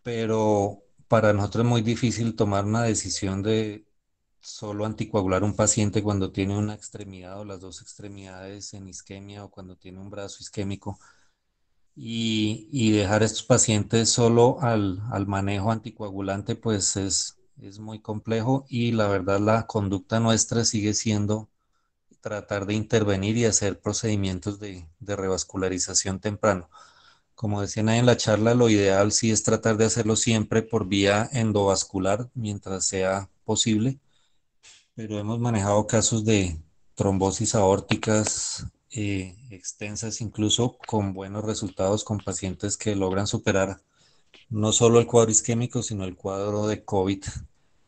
Speaker 7: pero para nosotros es muy difícil tomar una decisión de solo anticoagular un paciente cuando tiene una extremidad o las dos extremidades en isquemia o cuando tiene un brazo isquémico y dejar a estos pacientes solo al manejo anticoagulante pues es muy complejo y la verdad la conducta nuestra sigue siendo tratar de intervenir y hacer procedimientos de revascularización temprano. Como decían ahí en la charla, lo ideal sí es tratar de hacerlo siempre por vía endovascular mientras sea posible, pero hemos manejado casos de trombosis aórticas extensas, incluso con buenos resultados con pacientes que logran superar no solo el cuadro isquémico, sino el cuadro de COVID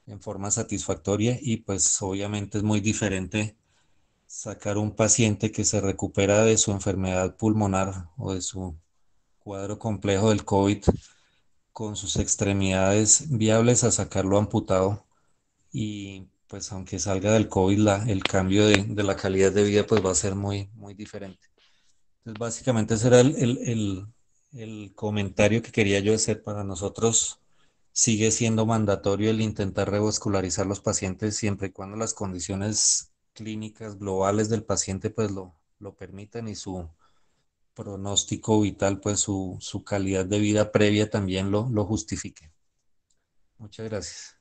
Speaker 7: en forma satisfactoria y pues obviamente es muy diferente sacar un paciente que se recupera de su enfermedad pulmonar o de su cuadro complejo del COVID con sus extremidades viables a sacarlo amputado y pues aunque salga del COVID, el cambio de la calidad de vida pues va a ser muy, muy diferente. Entonces básicamente ese era el comentario que quería yo hacer para nosotros. Sigue siendo mandatorio el intentar revascularizar los pacientes siempre y cuando las condiciones clínicas globales del paciente pues lo permitan y su pronóstico vital, pues su calidad de vida previa también lo justifique. Muchas gracias.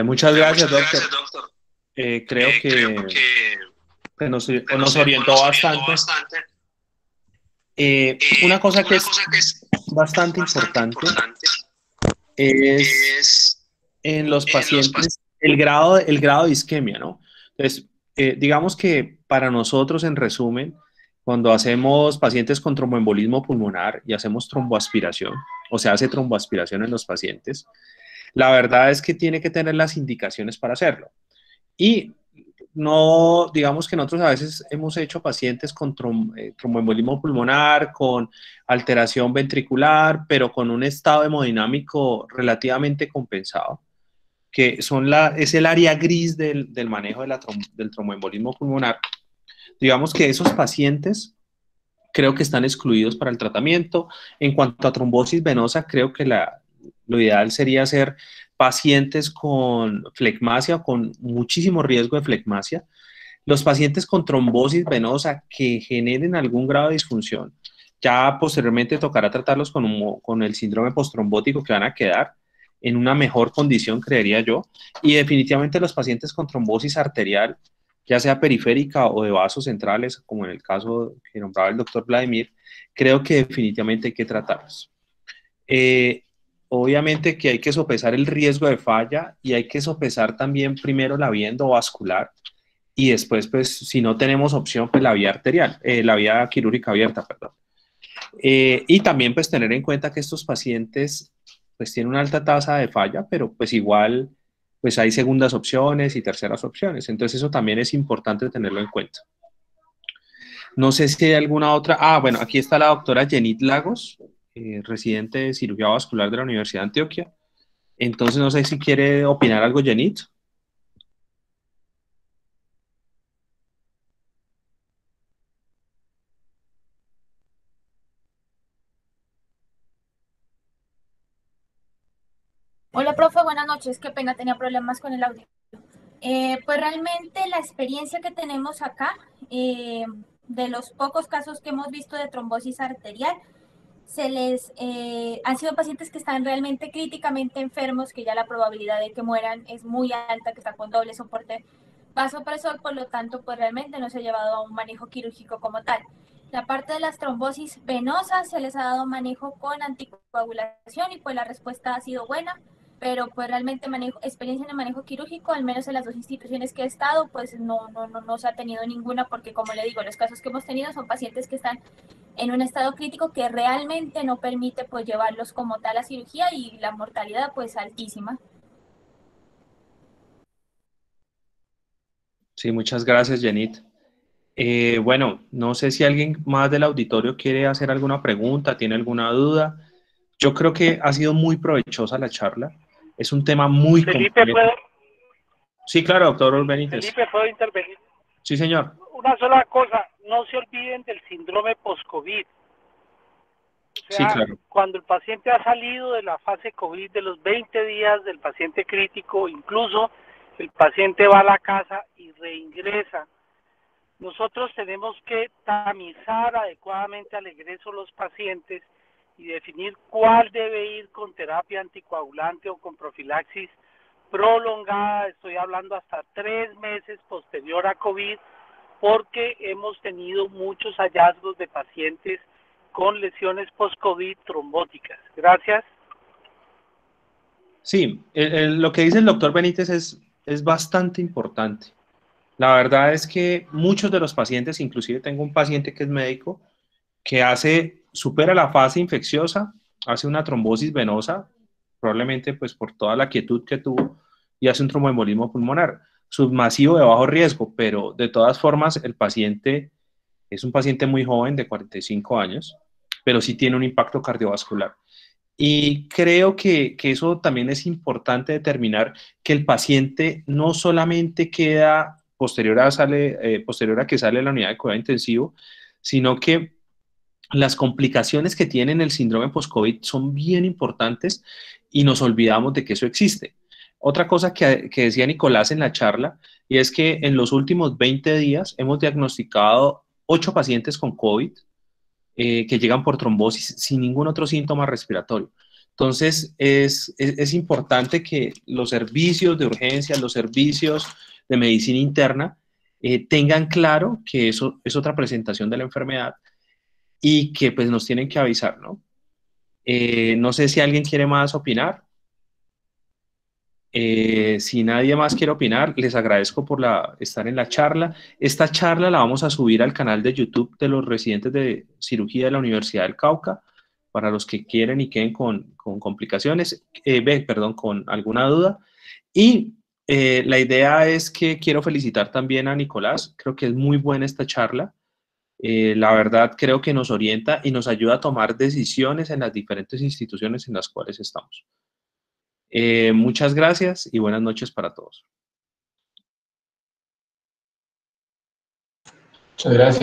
Speaker 1: Muchas gracias, doctor. Creo que nos orientó bastante. Una cosa que es bastante importante es en los pacientes el grado de isquemia, ¿no? Entonces, digamos que para nosotros, en resumen, cuando hacemos pacientes con tromboembolismo pulmonar y hacemos tromboaspiración, o se hace tromboaspiración en los pacientes, la verdad es que tiene que tener las indicaciones para hacerlo. Y no, digamos que nosotros a veces hemos hecho pacientes con tromboembolismo pulmonar, con alteración ventricular, pero con un estado hemodinámico relativamente compensado, que es el área gris del manejo del tromboembolismo pulmonar. Digamos que esos pacientes creo que están excluidos para el tratamiento. En cuanto a trombosis venosa, creo que lo ideal sería hacer pacientes con flegmasia o con muchísimo riesgo de flegmasia. Los pacientes con trombosis venosa que generen algún grado de disfunción, ya posteriormente tocará tratarlos con el síndrome postrombótico que van a quedar en una mejor condición, creería yo. Y definitivamente los pacientes con trombosis arterial, ya sea periférica o de vasos centrales, como en el caso que nombraba el doctor Vladimir, creo que definitivamente hay que tratarlos. Obviamente que hay que sopesar el riesgo de falla y hay que sopesar también primero la vía endovascular y después, pues, si no tenemos opción, pues la vía arterial, la vía quirúrgica abierta, perdón. Y también, pues, tener en cuenta que estos pacientes, pues, tienen una alta tasa de falla, pero pues igual, pues hay segundas opciones y terceras opciones. Entonces, eso también es importante tenerlo en cuenta. No sé si hay alguna otra. Ah, bueno, aquí está la doctora Jenit Lagos, residente de cirugía vascular de la Universidad de Antioquia. Entonces, no sé si quiere opinar algo, Jenit.
Speaker 8: Hola, profe, buenas noches. Qué pena, tenía problemas con el audio. Pues realmente la experiencia que tenemos acá, de los pocos casos que hemos visto de trombosis arterial, han sido pacientes que están realmente críticamente enfermos, que ya la probabilidad de que mueran es muy alta, que están con doble soporte vasopresor, por lo tanto, pues realmente no se ha llevado a un manejo quirúrgico como tal. La parte de las trombosis venosas se les ha dado manejo con anticoagulación y pues la respuesta ha sido buena. pero pues realmente experiencia en el manejo quirúrgico, al menos en las 2 instituciones que he estado, pues no se ha tenido ninguna, porque como le digo, los casos que hemos tenido son pacientes que están en un estado crítico que realmente no permite pues llevarlos como tal a cirugía, y la mortalidad pues altísima.
Speaker 1: Sí, muchas gracias, Jenit. Bueno, no sé si alguien más del auditorio quiere hacer alguna pregunta, tiene alguna duda. Yo creo que ha sido muy provechosa la charla. Es un tema muy
Speaker 4: Felipe,
Speaker 1: complejo. Sí, claro, doctor Benítez.
Speaker 4: Felipe, ¿puedo intervenir?
Speaker 1: Sí, señor.
Speaker 4: Una sola cosa, no se olviden del síndrome post-COVID. O
Speaker 1: Sí,
Speaker 4: sea,
Speaker 1: claro.
Speaker 4: cuando el paciente ha salido de la fase COVID, de los 20 días del paciente crítico, incluso el paciente va a la casa y reingresa. Nosotros tenemos que tamizar adecuadamente al ingreso los pacientes y definir cuál debe ir con terapia anticoagulante o con profilaxis prolongada, estoy hablando hasta 3 meses posterior a COVID, porque hemos tenido muchos hallazgos de pacientes con lesiones post-COVID trombóticas. Gracias.
Speaker 1: Sí, lo que dice el doctor Benítez es bastante importante. La verdad es que muchos de los pacientes, inclusive tengo un paciente que es médico, que supera la fase infecciosa, hace una trombosis venosa, probablemente pues por toda la quietud que tuvo, y hace un tromboembolismo pulmonar, submasivo de bajo riesgo, pero de todas formas el paciente es un paciente muy joven de 45 años, pero sí tiene un impacto cardiovascular. Y creo que eso también es importante determinar, que el paciente no solamente queda posterior a que sale de la unidad de cuidado intensivo, sino que las complicaciones que tienen el síndrome post-COVID son bien importantes y nos olvidamos de que eso existe. Otra cosa que decía Nicolás en la charla, y es que en los últimos 20 días hemos diagnosticado 8 pacientes con COVID que llegan por trombosis sin ningún otro síntoma respiratorio. Entonces, es importante que los servicios de urgencia, los servicios de medicina interna, tengan claro que eso es otra presentación de la enfermedad y que pues nos tienen que avisar, ¿no? No sé si alguien quiere más opinar. Si nadie más quiere opinar, les agradezco por estar en la charla. Esta charla la vamos a subir al canal de YouTube de los residentes de cirugía de la Universidad del Cauca, para los que quieren y queden con complicaciones, perdón, con alguna duda. Y la idea es que quiero felicitar también a Nicolás. Creo que es muy buena esta charla. La verdad creo que nos orienta y nos ayuda a tomar decisiones en las diferentes instituciones en las cuales estamos. Muchas gracias y buenas noches para todos.
Speaker 2: Muchas gracias.